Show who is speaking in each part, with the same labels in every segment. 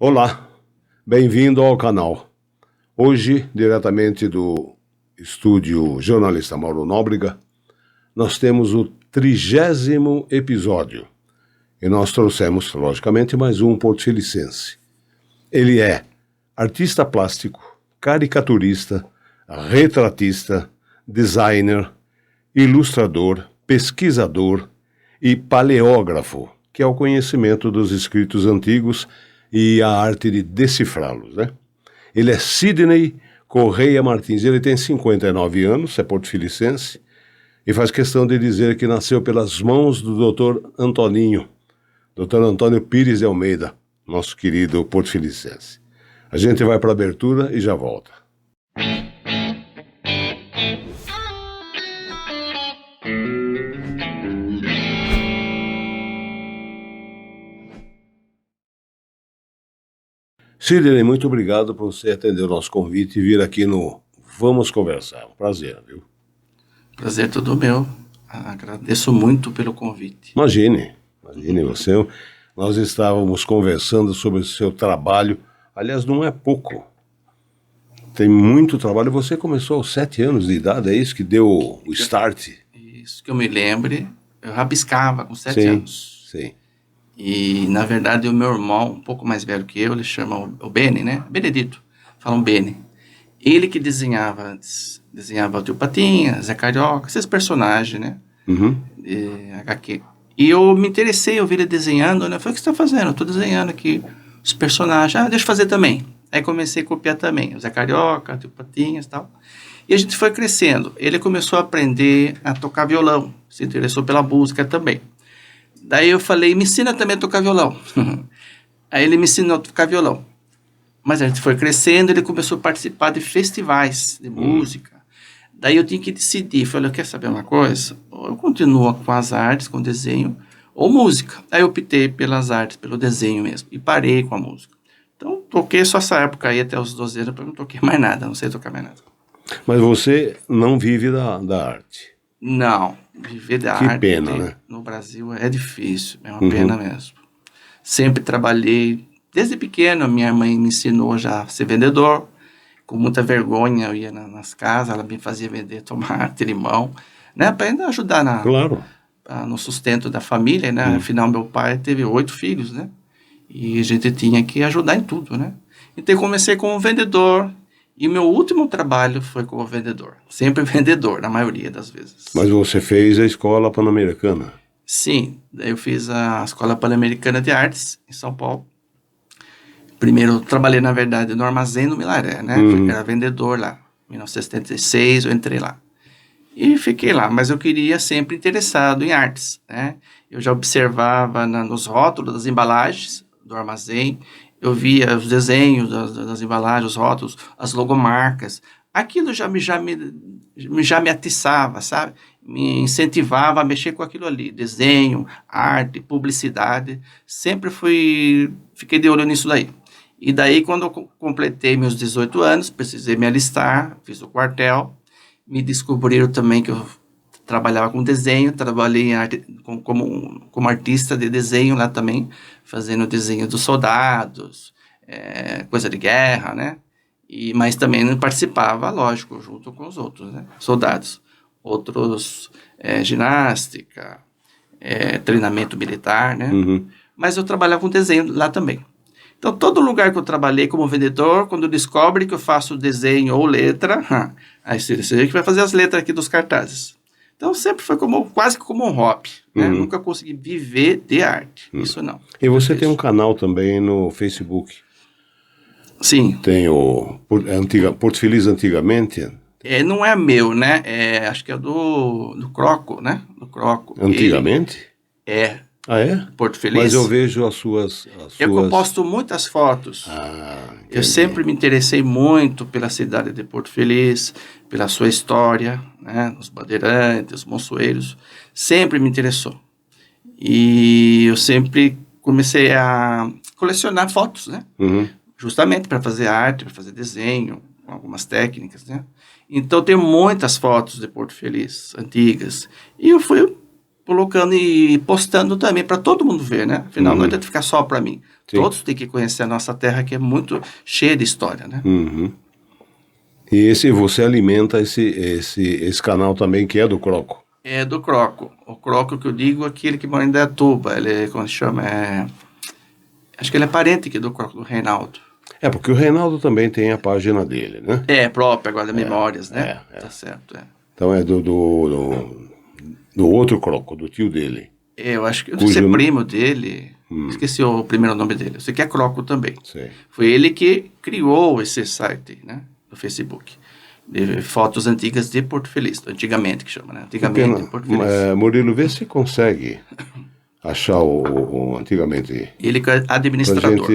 Speaker 1: Olá, bem-vindo ao canal. Hoje, diretamente do estúdio Jornalista Mauro Nóbrega, nós temos o 30º episódio e nós trouxemos, logicamente, mais um porto-felicense. Ele é artista plástico, caricaturista, retratista, designer, ilustrador, pesquisador e paleógrafo, que é o conhecimento dos escritos antigos e a arte de decifrá-los, né? Ele é Sidney Correia Martins, ele tem 59 anos, é porto-felicense, e faz questão de dizer que nasceu pelas mãos do Dr. Antoninho, Dr. Antônio Pires de Almeida, nosso querido porto-felicense. A gente vai para a abertura e já volta. Sidney, muito obrigado por você atender o nosso convite e vir aqui no Vamos Conversar. Um prazer, viu?
Speaker 2: Prazer é todo meu. Agradeço muito pelo convite.
Speaker 1: Imagine você. Nós estávamos conversando sobre o seu trabalho. Aliás, não é pouco. Tem muito trabalho. Você começou aos 7 anos de idade, é isso que deu o start?
Speaker 2: Isso que eu me lembre. Eu rabiscava com 7 anos.
Speaker 1: Sim.
Speaker 2: E, na verdade, o meu irmão, um pouco mais velho que eu, ele chama o Beni, né? Benedito. Falam Beni. Ele que desenhava antes. Desenhava o Tio Patinhas, Zé Carioca, esses personagens, né? HQ. E eu me interessei, eu vi ele desenhando, né? Eu falei, o que você está fazendo? Eu estou desenhando aqui os personagens. Ah, deixa eu fazer também. Aí comecei a copiar também. O Zé Carioca, o Tio Patinhas e tal. E a gente foi crescendo. Ele começou a aprender a tocar violão. Se interessou pela música também. Daí eu falei, me ensina também a tocar violão. Aí ele me ensinou a tocar violão. Mas a gente foi crescendo, ele começou a participar de festivais de música. Daí eu tinha que decidir. Falei, quer saber uma coisa? Ou eu continuo com as artes, com desenho, ou música. Aí eu optei pelas artes, pelo desenho mesmo. E parei com a música. Então, toquei só essa época aí, até os 12 anos, não toquei mais nada, não sei tocar mais nada.
Speaker 1: Mas você não vive da arte?
Speaker 2: Não, viver da
Speaker 1: Que
Speaker 2: arte
Speaker 1: pena, né?
Speaker 2: No Brasil é difícil, é uma pena mesmo. Sempre trabalhei, desde pequeno, minha mãe me ensinou já a ser vendedor. Com muita vergonha eu ia nas casas, ela me fazia vender tomate, limão, né? Para ainda ajudar
Speaker 1: Claro.
Speaker 2: no sustento da família, né? Afinal, meu pai teve 8 filhos, né? E a gente tinha que ajudar em tudo, né? Então eu comecei como vendedor. E meu último trabalho foi como vendedor. Sempre vendedor, na maioria das vezes.
Speaker 1: Mas você fez a Escola Pan-Americana?
Speaker 2: Sim, eu fiz a Escola Pan-Americana de Artes, em São Paulo. Primeiro eu trabalhei, na verdade, no Armazém do Milaré, né? Era vendedor lá. Em 1976 eu entrei lá. E fiquei lá, mas eu queria sempre interessado em artes, né? Eu já observava nos rótulos das embalagens do armazém. Eu via os desenhos das embalagens, os rótulos, as logomarcas. Aquilo já me atiçava, sabe? Me incentivava a mexer com aquilo ali. Desenho, arte, publicidade. Sempre fiquei de olho nisso daí. E daí, quando eu completei meus 18 anos, precisei me alistar, fiz o quartel. Me descobriram também que eu trabalhava com desenho, trabalhei como artista de desenho lá também, fazendo desenho dos soldados, coisa de guerra, né? Mas também participava, lógico, junto com os outros, né? Soldados. Outros, ginástica, treinamento militar, né? Mas eu trabalhava com desenho lá também. Então, todo lugar que eu trabalhei como vendedor, quando descobre que eu faço desenho ou letra, aí você que vai fazer as letras aqui dos cartazes. Então, sempre foi quase como um hobby. Né? Nunca consegui viver de arte. Isso não.
Speaker 1: E você tem um canal também no Facebook?
Speaker 2: Sim.
Speaker 1: Tem o Porto Feliz Antigamente?
Speaker 2: Não é meu, né? Acho que é do Croco, né? Do Croco.
Speaker 1: Antigamente? Ah, é?
Speaker 2: Porto Feliz.
Speaker 1: Mas eu vejo as suas...
Speaker 2: Eu posto muitas fotos. Eu sempre me interessei muito pela cidade de Porto Feliz, pela sua história, né? Os bandeirantes, os monçoeiros. Sempre me interessou. E eu sempre comecei a colecionar fotos, né? Justamente para fazer arte, para fazer desenho, algumas técnicas, né? Então, tem muitas fotos de Porto Feliz, antigas. E eu fui colocando e postando também para todo mundo ver, né? Afinal, não adianta ficar só para mim.
Speaker 1: Sim.
Speaker 2: Todos têm que conhecer a nossa terra, que é muito cheia de história, né?
Speaker 1: E você alimenta esse canal também, que é do Croco.
Speaker 2: É do Croco. O Croco que eu digo é aquele que mora em Dayatuba. Ele, como se chama, acho que ele é parente aqui do Croco, do Reinaldo.
Speaker 1: É, porque o Reinaldo também tem a página dele, né?
Speaker 2: É, próprio, agora Memórias, né? Tá certo,
Speaker 1: Então é do outro Croco, do tio dele.
Speaker 2: Eu acho que eu deve ser primo dele. Esqueci o primeiro nome dele. Eu sei que é Croco também.
Speaker 1: Sei.
Speaker 2: Foi ele que criou esse site, né? Do Facebook. De fotos antigas de Porto Feliz. Antigamente, que chama, né? Antigamente, Porto Feliz.
Speaker 1: Murilo, vê se consegue achar o antigamente.
Speaker 2: Ele que é administrador.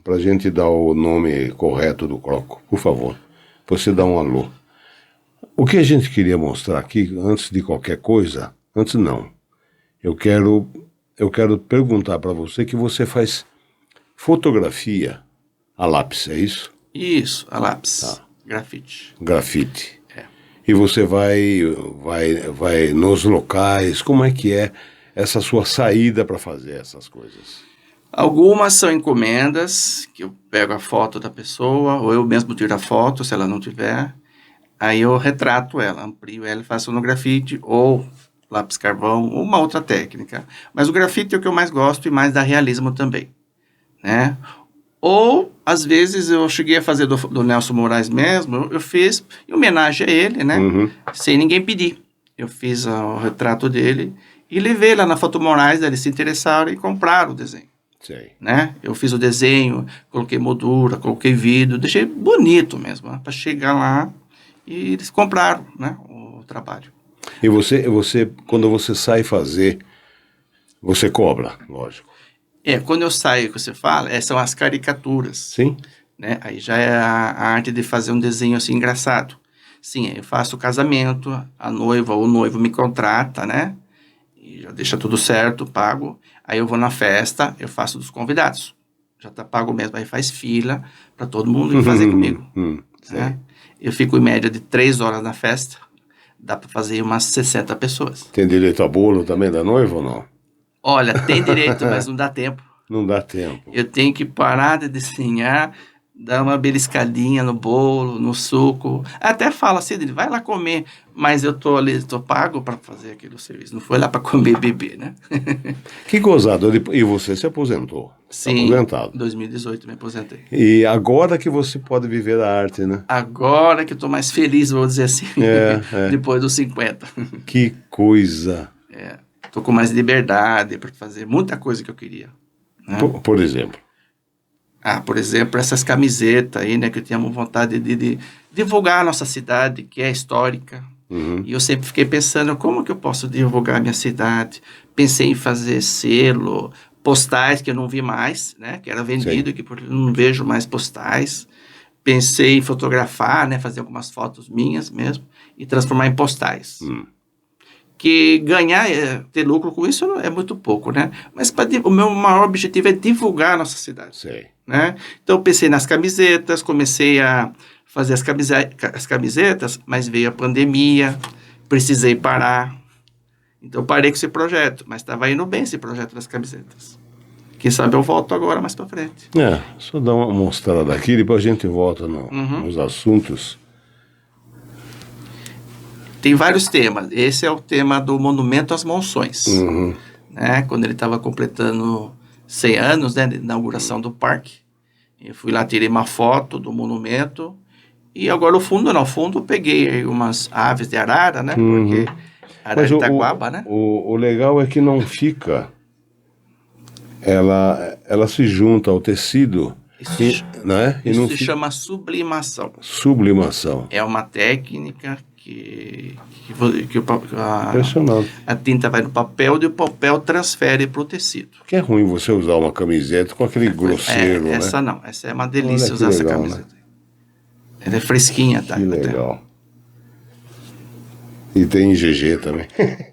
Speaker 1: Pra gente dar o nome correto do Croco, por favor. Você dá um alô. O que a gente queria mostrar aqui, antes de qualquer coisa, antes não, eu quero perguntar para você que você faz fotografia a lápis, é isso?
Speaker 2: Isso, a lápis.
Speaker 1: Tá.
Speaker 2: Grafite.
Speaker 1: Grafite.
Speaker 2: É.
Speaker 1: E você vai nos locais, como é que é essa sua saída para fazer essas coisas?
Speaker 2: Algumas são encomendas, que eu pego a foto da pessoa, ou eu mesmo tiro a foto, se ela não tiver. Aí eu retrato ela, amplio ela e faço no grafite, ou lápis carvão, ou uma outra técnica. Mas o grafite é o que eu mais gosto e mais dá realismo também, né? Ou, às vezes, eu cheguei a fazer do Nelson Moraes mesmo, eu fiz em homenagem a ele, né? Sem ninguém pedir. Eu fiz o retrato dele e levei lá na Foto Moraes, eles se interessaram e compraram o desenho.
Speaker 1: Sei.
Speaker 2: Né? Eu fiz o desenho, coloquei moldura, coloquei vidro, deixei bonito mesmo, né? Para chegar lá e eles compraram, né? O trabalho.
Speaker 1: E você, quando você sai fazer, você cobra, lógico.
Speaker 2: Quando eu saio, que você fala, são as caricaturas.
Speaker 1: Sim.
Speaker 2: Né? Aí já é a arte de fazer um desenho assim engraçado. Sim, eu faço o casamento, a noiva ou o noivo me contrata, né? E já deixa tudo certo, pago. Aí eu vou na festa, eu faço dos convidados. Já tá pago mesmo, aí faz fila para todo mundo ir fazer comigo. Né? Eu fico em média de 3 horas na festa, dá para fazer umas 60 pessoas.
Speaker 1: Tem direito a bolo também da noiva ou não?
Speaker 2: Olha, tem direito, mas não dá tempo.
Speaker 1: Não dá tempo.
Speaker 2: Eu tenho que parar de desenhar, dar uma beliscadinha no bolo, no suco. Até fala assim, vai lá comer, mas eu tô pago para fazer aquele serviço. Não foi lá para comer e beber, né?
Speaker 1: Que gozado. E você se aposentou?
Speaker 2: Sim,
Speaker 1: aposentado.
Speaker 2: Em 2018 me aposentei.
Speaker 1: E agora que você pode viver da arte, né?
Speaker 2: Agora que eu tô mais feliz, vou dizer assim, depois dos 50.
Speaker 1: Que coisa.
Speaker 2: Tô com mais liberdade para fazer muita coisa que eu queria. Né?
Speaker 1: Por exemplo?
Speaker 2: Por exemplo, essas camisetas aí, né, que eu tinha vontade de divulgar a nossa cidade, que é histórica. E eu sempre fiquei pensando, como que eu posso divulgar a minha cidade? Pensei em fazer selo, postais que eu não vi mais, né, que era vendido e que eu não vejo mais postais. Pensei em fotografar, né, fazer algumas fotos minhas mesmo e transformar em postais. Que ganhar, ter lucro com isso é muito pouco, né? Mas o meu maior objetivo é divulgar a nossa cidade.
Speaker 1: Sei.
Speaker 2: Né? Então eu pensei nas camisetas, comecei a fazer as camisetas, mas veio a pandemia, precisei parar. Então eu parei com esse projeto, mas estava indo bem esse projeto das camisetas. Quem sabe eu volto agora mais para frente.
Speaker 1: Só dar uma mostrada daqui, depois a gente volta nos assuntos.
Speaker 2: Tem vários temas. Esse é o tema do Monumento às Monções. Né? Quando ele estava completando 100 anos, né, de inauguração do parque. Eu fui lá, tirei uma foto do monumento. E agora o fundo eu peguei umas aves de arara, né? Porque arara de Itaguaba, né?
Speaker 1: O legal é que não fica... Ela se junta ao tecido, né?
Speaker 2: Isso se chama sublimação.
Speaker 1: Sublimação.
Speaker 2: É uma técnica que a tinta vai no papel e o papel transfere para o tecido.
Speaker 1: Que é ruim você usar uma camiseta com aquele grosseiro, né?
Speaker 2: Essa não, essa é uma delícia usar essa camiseta. Né? Ela é fresquinha, tá?
Speaker 1: Que legal. E tem em GG também.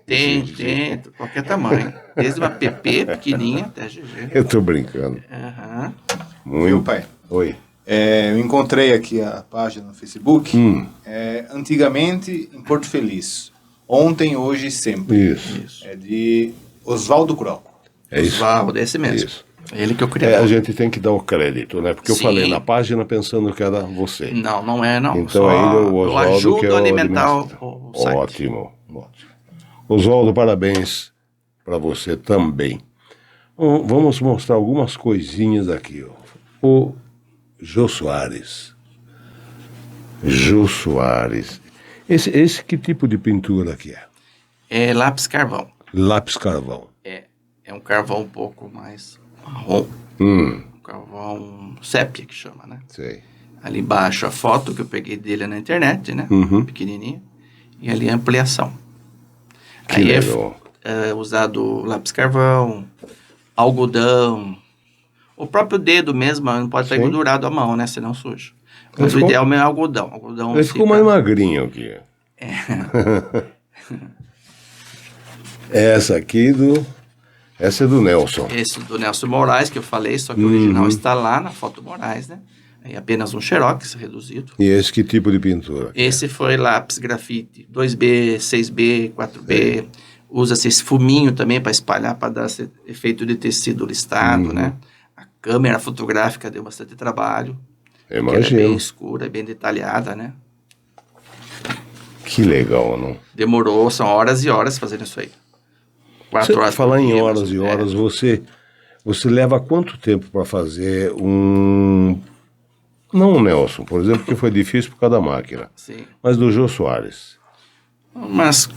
Speaker 2: Tem, qualquer tamanho. Desde uma PP pequenininha até GG.
Speaker 1: Eu tô brincando. Muito.
Speaker 3: Meu pai.
Speaker 1: Oi.
Speaker 3: Eu encontrei aqui a página no Facebook. Antigamente, em Porto Feliz, Ontem, hoje e sempre.
Speaker 1: Isso.
Speaker 3: É de Oswaldo Croco.
Speaker 1: É isso.
Speaker 2: Oswaldo, esse mesmo.
Speaker 1: Isso.
Speaker 2: Ele que eu criei.
Speaker 1: A gente tem que dar o crédito, né? Porque eu
Speaker 2: Sim.
Speaker 1: falei na página pensando que era você.
Speaker 2: Não, não é, não.
Speaker 1: Então
Speaker 2: Só
Speaker 1: é ele, o
Speaker 2: eu
Speaker 1: Oswaldo,
Speaker 2: ajudo
Speaker 1: que é
Speaker 2: a
Speaker 1: o
Speaker 2: alimentar
Speaker 1: administrador.
Speaker 2: o site.
Speaker 1: Ótimo. Oswaldo, parabéns para você também. Vamos mostrar algumas coisinhas aqui. Ó. O Jô Soares. Jô Soares. Esse que tipo de pintura que é?
Speaker 2: É lápis carvão.
Speaker 1: Lápis carvão.
Speaker 2: É um carvão um pouco mais marrom.
Speaker 1: Hum,
Speaker 2: Um carvão sépia, que chama, né?
Speaker 1: sei.
Speaker 2: Ali embaixo a foto que eu peguei dele na internet, né?
Speaker 1: Uhum.
Speaker 2: Pequenininha. E ali a ampliação.
Speaker 1: Que
Speaker 2: Aí
Speaker 1: legal.
Speaker 2: é usado lápis carvão, algodão. O próprio dedo mesmo, não pode estar
Speaker 1: Sim.
Speaker 2: engordurado a mão, né? Senão suja. Mas o
Speaker 1: ficou-
Speaker 2: ideal é algodão. Algodão
Speaker 1: Ele ficou mais magrinho aqui. Essa aqui Essa é do Nelson.
Speaker 2: Esse do Nelson Moraes, que eu falei, só que o original está lá na foto Moraes, né? Aí apenas um xerox reduzido.
Speaker 1: E esse que tipo de pintura?
Speaker 2: Esse foi lápis grafite 2B, 6B, 4B. Usa-se esse fuminho também para espalhar, para dar esse efeito de tecido listado, né? A câmera fotográfica deu bastante trabalho. Ela é bem
Speaker 1: Imagino.
Speaker 2: escura, bem detalhada, né?
Speaker 1: Que legal, não?
Speaker 2: Demorou, são horas e horas fazendo isso aí. 4 horas.
Speaker 1: Falar
Speaker 2: por
Speaker 1: em
Speaker 2: dia,
Speaker 1: horas
Speaker 2: mas-
Speaker 1: e horas, você leva quanto tempo para fazer um... Não o Nelson, por exemplo, que foi difícil por causa da máquina,
Speaker 2: Sim.
Speaker 1: mas do Jô Soares.
Speaker 2: Mas,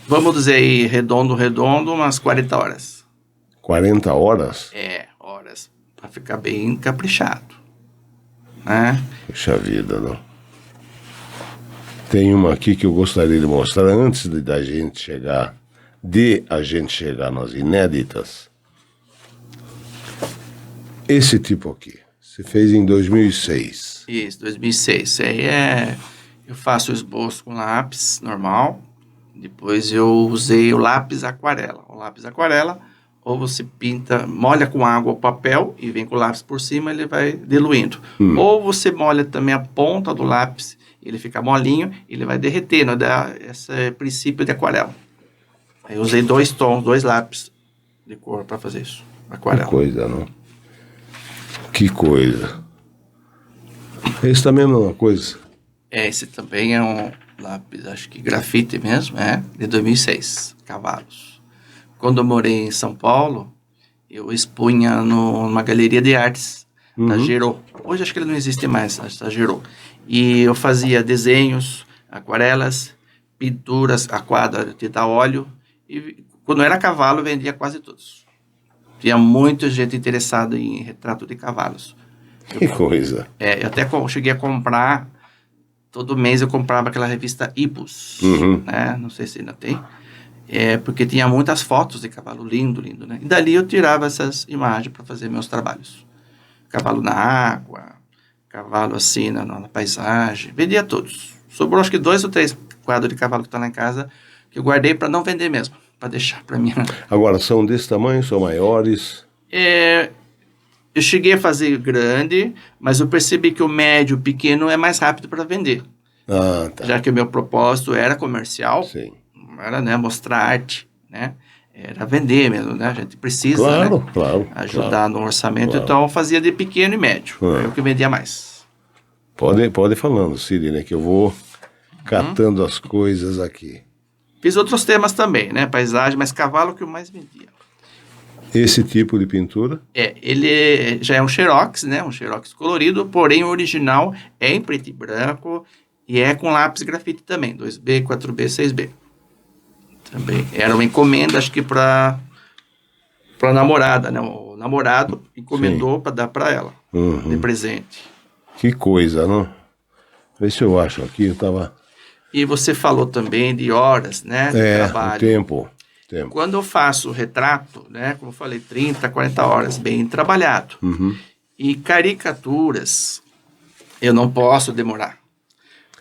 Speaker 2: vamos dizer aí, redondo, umas 40 horas.
Speaker 1: 40 horas?
Speaker 2: Horas. Para ficar bem caprichado. Né?
Speaker 1: Puxa vida, não. Tem uma aqui que eu gostaria de mostrar antes a gente chegar nas inéditas. Esse tipo aqui, você fez em 2006.
Speaker 2: Isso, 2006. Isso aí eu faço o esboço com lápis normal. Depois eu usei o lápis aquarela. O lápis aquarela, ou você pinta, molha com água o papel e vem com o lápis por cima, ele vai diluindo. Ou você molha também a ponta do lápis, ele fica molinho, ele vai derretendo, dá esse princípio de aquarela. Aí eu usei 2 tons, 2 lápis de cor para fazer isso.
Speaker 1: Que
Speaker 2: Aquarela.
Speaker 1: coisa, não? Que coisa. Esse também é a mesma coisa.
Speaker 2: Esse também é um lápis, acho que grafite mesmo, de 2006, cavalos. Quando eu morei em São Paulo, eu expunha numa galeria de artes da Gerô. Hoje acho que ele não existe mais, acho que da Gerô. E eu fazia desenhos, aquarelas, pinturas, a quadra, tinta a óleo. E quando era cavalo, eu vendia quase todos. Tinha muita gente interessada em retrato de cavalos.
Speaker 1: Que coisa.
Speaker 2: Eu até cheguei a comprar, todo mês eu comprava aquela revista Ipus, né? Não sei se ainda tem. Porque tinha muitas fotos de cavalo lindo, né? E dali eu tirava essas imagens para fazer meus trabalhos. Cavalo na água, cavalo assim na paisagem, vendia todos. Sobrou acho que 2 ou 3 quadros de cavalo que estão lá em casa, que eu guardei para não vender mesmo, para deixar para mim.
Speaker 1: Agora, são desse tamanho, são maiores?
Speaker 2: Eu cheguei a fazer grande, mas eu percebi que o médio, pequeno é mais rápido para vender.
Speaker 1: Ah, tá.
Speaker 2: Já que o meu propósito era comercial,
Speaker 1: Sim.
Speaker 2: não era, né, mostrar arte, né? Era vender mesmo, né? A gente precisa,
Speaker 1: Claro,
Speaker 2: né,
Speaker 1: claro.
Speaker 2: ajudar
Speaker 1: claro.
Speaker 2: no orçamento,
Speaker 1: Claro.
Speaker 2: então eu fazia de pequeno e médio. Eu que vendia mais.
Speaker 1: Pode ir falando, Cid, né? Que eu vou catando as coisas aqui.
Speaker 2: Fiz outros temas também, né? Paisagem, mas cavalo que eu mais vendia.
Speaker 1: Esse tipo de pintura?
Speaker 2: Ele já é um xerox, né? Um xerox colorido, porém o original é em preto e branco e é com lápis grafite também, 2B, 4B, 6B. Também era uma encomenda, acho que para namorada, né? O namorado encomendou para dar para ela, de presente.
Speaker 1: Que coisa, não? Vê se eu acho aqui, eu tava...
Speaker 2: E você falou também de horas, né? De
Speaker 1: o
Speaker 2: trabalho.
Speaker 1: tempo.
Speaker 2: Quando eu faço retrato, né? Como eu falei, 30, 40 horas, bem trabalhado. E caricaturas, eu não posso demorar.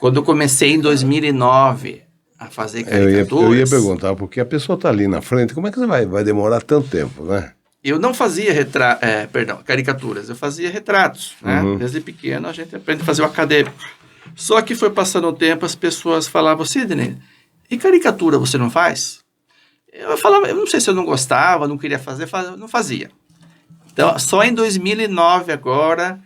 Speaker 2: Quando eu comecei em 2009 a fazer caricaturas...
Speaker 1: Eu ia perguntar, porque a pessoa está ali na frente, como é que você vai demorar tanto tempo, né?
Speaker 2: Eu não fazia caricaturas, eu fazia retratos, né? Desde pequeno a gente aprende a fazer o acadêmico. Só que foi passando o tempo, as pessoas falavam, Sidney, e caricatura você não faz? Eu falava, eu não sei se eu não gostava, não queria fazer, não fazia. Então, só em 2009 agora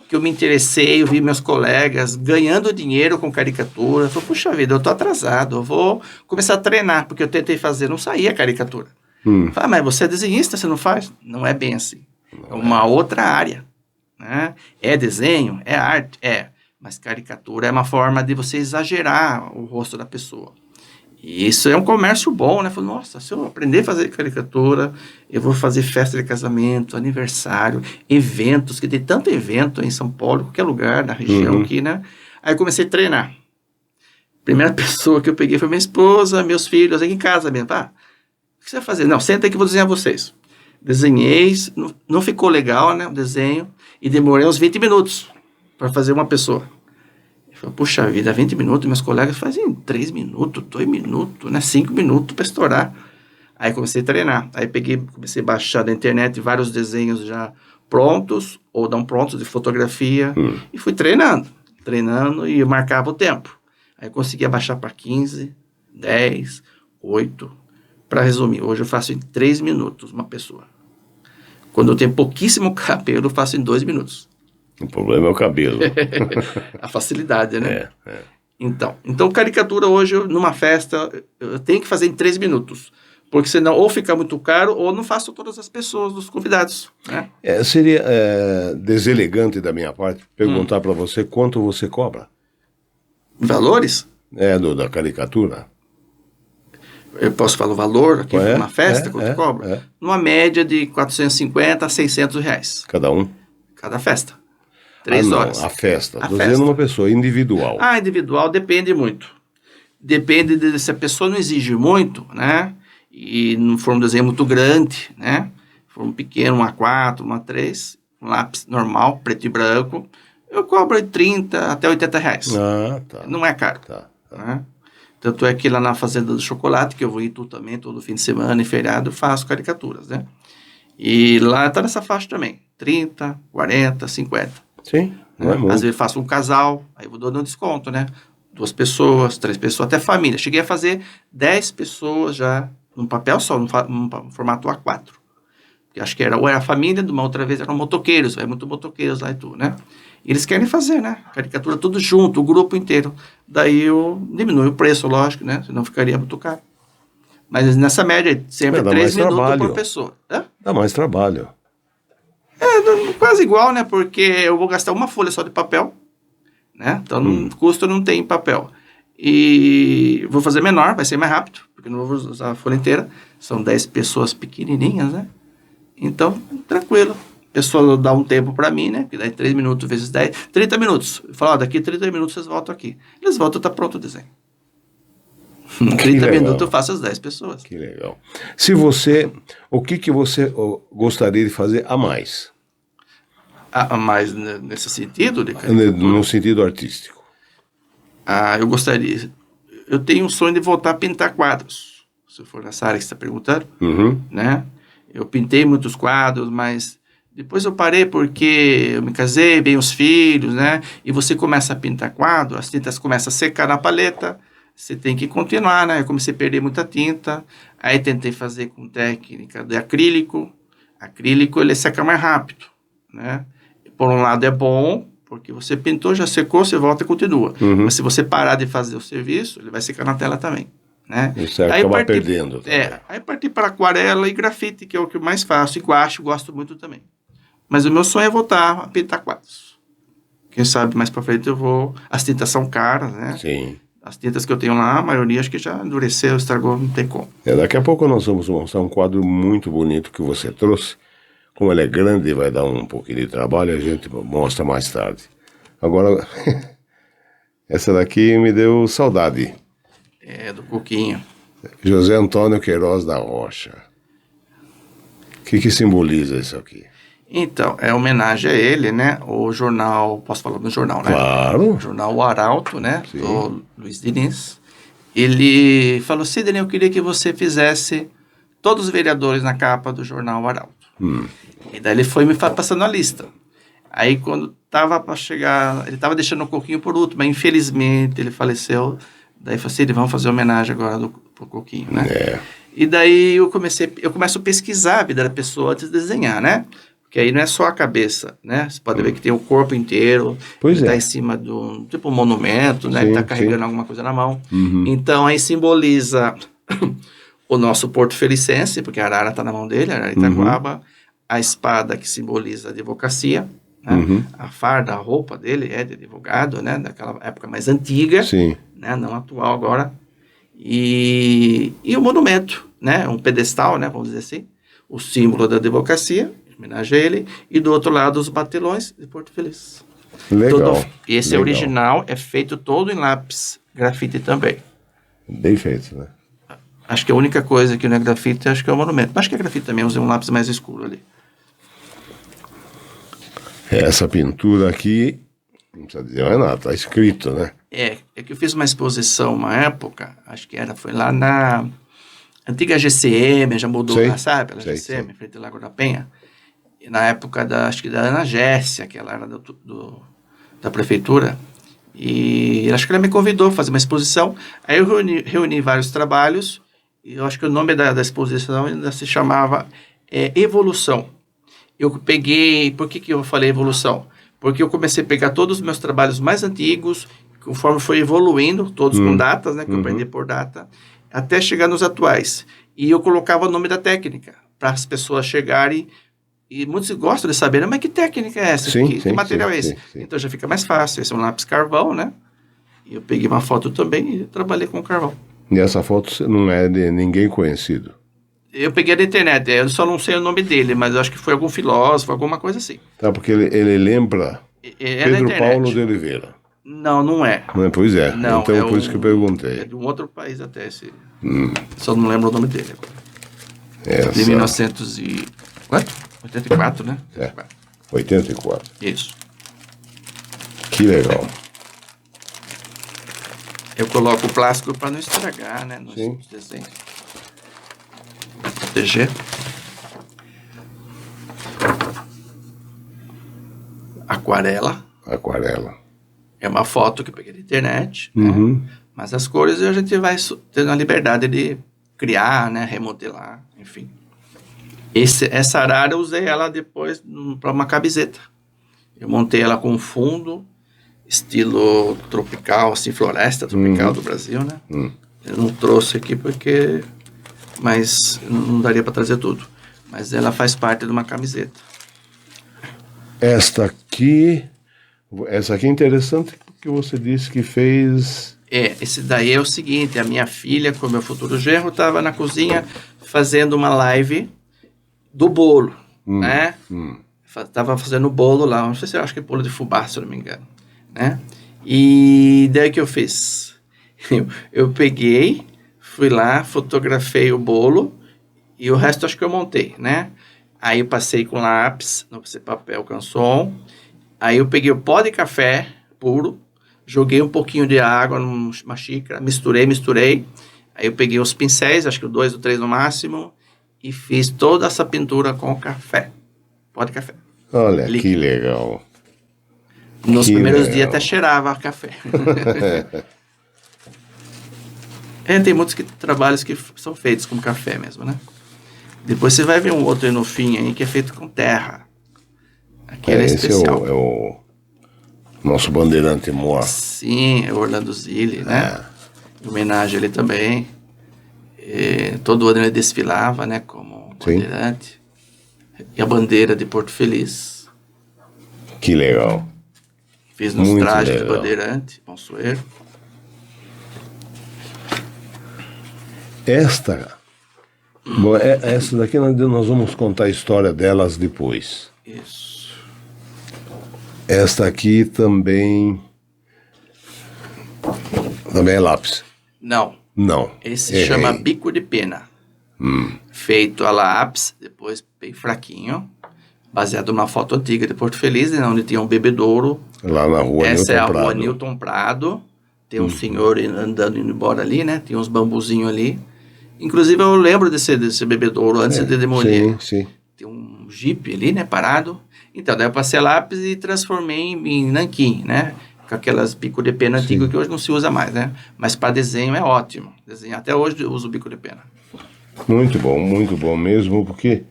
Speaker 2: que eu me interessei, eu vi meus colegas ganhando dinheiro com caricatura. Eu falei, puxa vida, eu tô atrasado, eu vou começar a treinar, porque eu tentei fazer, não saía caricatura. Falei, mas você é desenhista, você não faz? Não é bem assim. É uma outra área. Né? É desenho, é arte, mas caricatura é uma forma de você exagerar o rosto da pessoa. E isso é um comércio bom, né? Falei, nossa, se eu aprender a fazer caricatura, eu vou fazer festa de casamento, aniversário, eventos, que tem tanto evento em São Paulo, em qualquer lugar na região aqui, né? Aí eu comecei a treinar. Primeira pessoa que eu peguei foi minha esposa, meus filhos, aqui em casa mesmo. O que você vai fazer? Não, senta aí que eu vou desenhar vocês. Desenhei, não ficou legal, né, o desenho, e demorei uns 20 minutos para fazer uma pessoa. Falei, puxa vida, 20 minutos, meus colegas fazem 3 minutos, 2 minutos, né, 5 minutos para estourar. Aí comecei a treinar. Aí comecei a baixar da internet vários desenhos já prontos, ou não prontos, de fotografia, e fui treinando, e eu marcava o tempo. Aí eu conseguia baixar para 15, 10, 8, para resumir. Hoje eu faço em 3 minutos uma pessoa. Quando eu tenho pouquíssimo cabelo, eu faço em 2 minutos.
Speaker 1: O problema é o cabelo.
Speaker 2: A facilidade, né? Então, caricatura hoje, numa festa, eu tenho que fazer em 3 minutos. Porque senão ou fica muito caro, ou não faço todas as pessoas, os convidados. Né?
Speaker 1: Seria deselegante da minha parte perguntar para você quanto você cobra.
Speaker 2: Valores?
Speaker 1: Da caricatura.
Speaker 2: Eu posso falar o valor aqui numa festa, quanto cobra? Numa média de 450 a 600 reais.
Speaker 1: Cada um?
Speaker 2: Cada festa. 3 horas.
Speaker 1: A festa. Estou dizendo uma pessoa individual.
Speaker 2: Individual depende muito. Depende de se a pessoa não exige muito, né? E não for um desenho muito grande, né? For um pequeno, um A4, um A3, um lápis normal, preto e branco, eu cobro 30 até 80 reais.
Speaker 1: Tá.
Speaker 2: Não é caro.
Speaker 1: Tá.
Speaker 2: Né? Tanto é que lá na Fazenda do Chocolate, que eu vou em Itu também, todo fim de semana e feriado, eu faço caricaturas, né? E lá tá nessa faixa também, 30, 40, 50.
Speaker 1: Sim, não é muito.
Speaker 2: Às vezes faço um casal, aí eu vou dando um desconto, né? 2 pessoas, 3 pessoas, até família. Cheguei a fazer 10 pessoas já num papel só, num formato A4. Porque acho que ou era a família, de uma outra vez eram motoqueiros, vai muito motoqueiros lá e tudo, né? E eles querem fazer, né? Caricatura tudo junto, o grupo inteiro. Daí eu diminui o preço, lógico, né? Senão ficaria muito caro. Mas nessa média, sempre 3 minutos por pessoa.
Speaker 1: Dá mais trabalho.
Speaker 2: Quase igual, né? Porque eu vou gastar uma folha só de papel, né? Então, custo não tem papel. E vou fazer menor, vai ser mais rápido, porque não vou usar a folha inteira. São 10 pessoas pequenininhas, né? Então, tranquilo. A pessoa dá um tempo para mim, né? Que daí 3 minutos vezes 10, 30 minutos. Eu falo, daqui 30 minutos vocês voltam aqui. Eles voltam, tá pronto o desenho. Em 30 minutos eu faço as 10 pessoas.
Speaker 1: Que legal. O que você gostaria de fazer a mais?
Speaker 2: A mais nesse sentido?
Speaker 1: No sentido artístico.
Speaker 2: Eu gostaria... Eu tenho um sonho de voltar a pintar quadros. Se for nessa área que você está perguntando. Né? Eu pintei muitos quadros, mas depois eu parei porque eu me casei, veio os filhos, né? E você começa a pintar quadro, as tintas começam a secar na paleta, você tem que continuar, né? Eu comecei a perder muita tinta, aí tentei fazer com técnica de acrílico. Acrílico, ele seca mais rápido, né? Por um lado é bom, porque você pintou, já secou, você volta e continua. Mas se você parar de fazer o serviço, ele vai secar na tela também, né?
Speaker 1: Isso aí acaba perdendo.
Speaker 2: Aí parti para aquarela e grafite, que é o que eu mais faço. E guache, gosto muito também. Mas o meu sonho é voltar a pintar quadros. Quem sabe mais para frente eu vou... As tintas são caras, né?
Speaker 1: Sim.
Speaker 2: As tintas que eu tenho lá, a maioria acho que já endureceu, estragou, não tem como.
Speaker 1: Daqui a pouco nós vamos mostrar um quadro muito bonito que você trouxe. Como ele é grande e vai dar um pouquinho de trabalho, a gente mostra mais tarde. Agora, essa daqui me deu saudade.
Speaker 2: Do Coquinho.
Speaker 1: José Antônio Queiroz da Rocha. O que simboliza isso aqui?
Speaker 2: Então, é homenagem a ele, né? O jornal, posso falar do jornal, né?
Speaker 1: Claro.
Speaker 2: O jornal O Arauto, né? Sim. Do Luiz Diniz. Ele falou, Sidney, eu queria que você fizesse todos os vereadores na capa do jornal O Arauto. E daí ele foi me passando a lista. Aí quando tava para chegar, ele tava deixando o Coquinho por último, mas infelizmente ele faleceu Daí falei assim, vamos fazer homenagem agora pro Coquinho, né?
Speaker 1: É.
Speaker 2: E daí eu começo a pesquisar a vida da pessoa antes de desenhar, né? Porque aí não é só a cabeça, né? Você pode ver que tem o corpo inteiro,
Speaker 1: Pois
Speaker 2: ele
Speaker 1: é.
Speaker 2: tá em cima de um, tipo um monumento, né?
Speaker 1: Sim,
Speaker 2: Ele tá carregando
Speaker 1: sim.
Speaker 2: alguma coisa na mão.
Speaker 1: Uhum.
Speaker 2: Então aí simboliza o nosso Porto Felicense, porque a arara tá na mão dele, a arara Itaguaba, a espada que simboliza a advocacia, né?
Speaker 1: Uhum.
Speaker 2: A farda, a roupa dele é de advogado, né? Daquela época mais antiga,
Speaker 1: Sim.
Speaker 2: né? Não atual agora. E o monumento, né? Um pedestal, né? Vamos dizer assim, o símbolo da advocacia, em homenagem a ele, e do outro lado os batelões de Porto Feliz.
Speaker 1: Legal.
Speaker 2: Esse
Speaker 1: Legal.
Speaker 2: original é feito todo em lápis, grafite também.
Speaker 1: Bem feito, né?
Speaker 2: Acho que a única coisa que não é grafite, acho que é o monumento. Acho que é grafite também, usei um lápis mais escuro ali.
Speaker 1: Essa pintura aqui, não precisa dizer mais nada, tá escrito, né?
Speaker 2: É que eu fiz uma exposição uma época, acho que foi lá na antiga GCM, já mudou
Speaker 1: Sei,
Speaker 2: lá, sabe? Pela
Speaker 1: sei,
Speaker 2: GCM,
Speaker 1: sei.
Speaker 2: em frente ao Lago da Penha. E na época acho que da Ana Gércia, que ela era da prefeitura. E acho que ela me convidou a fazer uma exposição. Aí eu reuni vários trabalhos, e eu acho que o nome da exposição ainda se chamava Evolução. Eu peguei, por que eu falei evolução? Porque eu comecei a pegar todos os meus trabalhos mais antigos, conforme foi evoluindo, todos com datas, né, que eu aprendi por data, até chegar nos atuais. E eu colocava o nome da técnica, para as pessoas chegarem, e muitos gostam de saber, mas que técnica é essa?
Speaker 1: Sim,
Speaker 2: que material
Speaker 1: sim,
Speaker 2: é esse?
Speaker 1: sim.
Speaker 2: Então já fica mais fácil, esse é um lápis carvão, né? E eu peguei uma foto também e trabalhei com carvão.
Speaker 1: E essa foto não é de ninguém conhecido.
Speaker 2: Eu peguei da internet, eu só não sei o nome dele, mas eu acho que foi algum filósofo, alguma coisa assim.
Speaker 1: Tá, porque ele lembra
Speaker 2: É
Speaker 1: Pedro
Speaker 2: na internet.
Speaker 1: Paulo de Oliveira.
Speaker 2: Não, não é.
Speaker 1: Pois é,
Speaker 2: Não,
Speaker 1: então por isso que eu perguntei.
Speaker 2: É de um outro país até esse. Só não lembro o nome dele agora.
Speaker 1: Essa,
Speaker 2: De 1900 e... Quanto? 84, né?
Speaker 1: É. 84.
Speaker 2: Isso.
Speaker 1: Que legal.
Speaker 2: Eu coloco o plástico para não estragar, né? Nos
Speaker 1: Sim.
Speaker 2: desenhos. Pra proteger. Aquarela.
Speaker 1: Aquarela.
Speaker 2: É uma foto que eu peguei da internet, né? Mas as cores a gente vai tendo a liberdade de criar, né? Remodelar, enfim. Essa arara eu usei ela depois para uma camiseta. Eu montei ela com fundo, estilo tropical, assim, floresta tropical do Brasil, né? Eu não trouxe aqui porque... Mas não daria para trazer tudo. Mas ela faz parte de uma camiseta.
Speaker 1: Essa aqui é interessante porque você disse que fez...
Speaker 2: Esse daí é o seguinte, a minha filha com o meu futuro genro estava na cozinha fazendo uma live do bolo, né? Tava fazendo bolo lá, não sei se eu acho que é bolo de fubá, se eu não me engano, né? E daí que eu fiz? Eu peguei, fui lá, fotografei o bolo e o resto acho que eu montei, né? Aí eu passei com lápis, não passei papel canson, aí eu peguei o pó de café puro, joguei um pouquinho de água numa xícara, misturei, aí eu peguei os pincéis, acho que 2 ou 3 no máximo, e fiz toda essa pintura com café, pó de café.
Speaker 1: Olha,
Speaker 2: líquido.
Speaker 1: Que legal.
Speaker 2: Nos
Speaker 1: Que
Speaker 2: primeiros
Speaker 1: legal.
Speaker 2: dias até cheirava café. Tem muitos trabalhos que são feitos com café mesmo, né? Depois você vai ver um outro aí no fim aí que é feito com terra. Aquele é
Speaker 1: Esse
Speaker 2: especial.
Speaker 1: é o nosso bandeirante mor.
Speaker 2: Sim, é o Orlando Zilli, né? Em homenagem a ele também. Todo ano ele desfilava, né? Como bandeirante. E a bandeira de Porto Feliz.
Speaker 1: Que legal.
Speaker 2: Fiz nos
Speaker 1: Muito
Speaker 2: trajes
Speaker 1: legal.
Speaker 2: de bandeirante, Ponçoeiro.
Speaker 1: Bom, essa daqui nós vamos contar a história delas depois.
Speaker 2: Isso.
Speaker 1: Esta aqui também é lápis.
Speaker 2: Não.
Speaker 1: Não.
Speaker 2: Esse
Speaker 1: errei.
Speaker 2: chama bico de pena. Feito a lápis, depois bem fraquinho. Baseado numa foto antiga de Porto Feliz, né, onde tinha um bebedouro.
Speaker 1: Lá na rua
Speaker 2: Essa
Speaker 1: Newton
Speaker 2: é a
Speaker 1: Prado.
Speaker 2: rua Newton Prado. Tem um senhor andando indo embora ali, né? Tem uns bambuzinhos ali. Inclusive eu lembro desse bebedouro antes de demolir.
Speaker 1: Sim.
Speaker 2: Tem um jipe ali, né? Parado. Então, daí eu passei lápis e transformei em nanquim, né? com aquelas bico de pena antigas que hoje não se usa mais, né? Mas para desenho é ótimo. Desenho, até hoje eu uso bico de pena.
Speaker 1: Muito bom mesmo, porque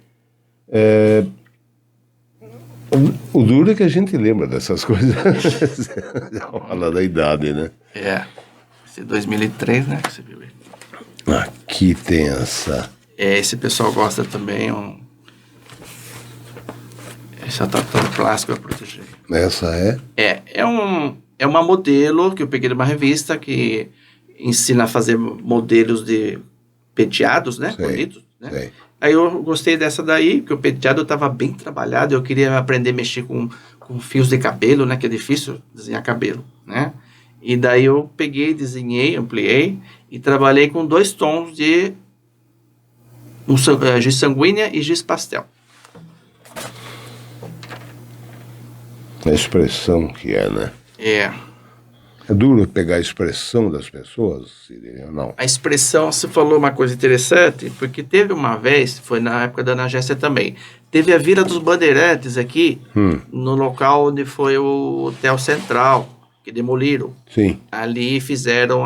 Speaker 1: o duro é que a gente lembra dessas coisas. Fala da idade, né?
Speaker 2: Esse 2003, né? Que você viu aí.
Speaker 1: Aqui tem essa.
Speaker 2: Esse pessoal gosta também. Essa tatuagem plástico para proteger.
Speaker 1: Essa é?
Speaker 2: É uma modelo que eu peguei de uma revista que ensina a fazer modelos de penteados, né?
Speaker 1: Sei,
Speaker 2: bonitos, né?
Speaker 1: sei.
Speaker 2: Aí eu gostei dessa daí, porque o penteado estava bem trabalhado, eu queria aprender a mexer com fios de cabelo, né? Que é difícil desenhar cabelo, né? E daí eu peguei, desenhei, ampliei e trabalhei com 2 tons de giz sanguínea e giz pastel.
Speaker 1: A expressão que é, né? É duro pegar a expressão das pessoas, Sidney, ou não?
Speaker 2: A expressão, você falou uma coisa interessante, porque teve uma vez, foi na época da Ana Gécia também, teve a Vila dos Bandeirantes aqui, no local onde foi o Hotel Central, que demoliram.
Speaker 1: Sim.
Speaker 2: Ali fizeram,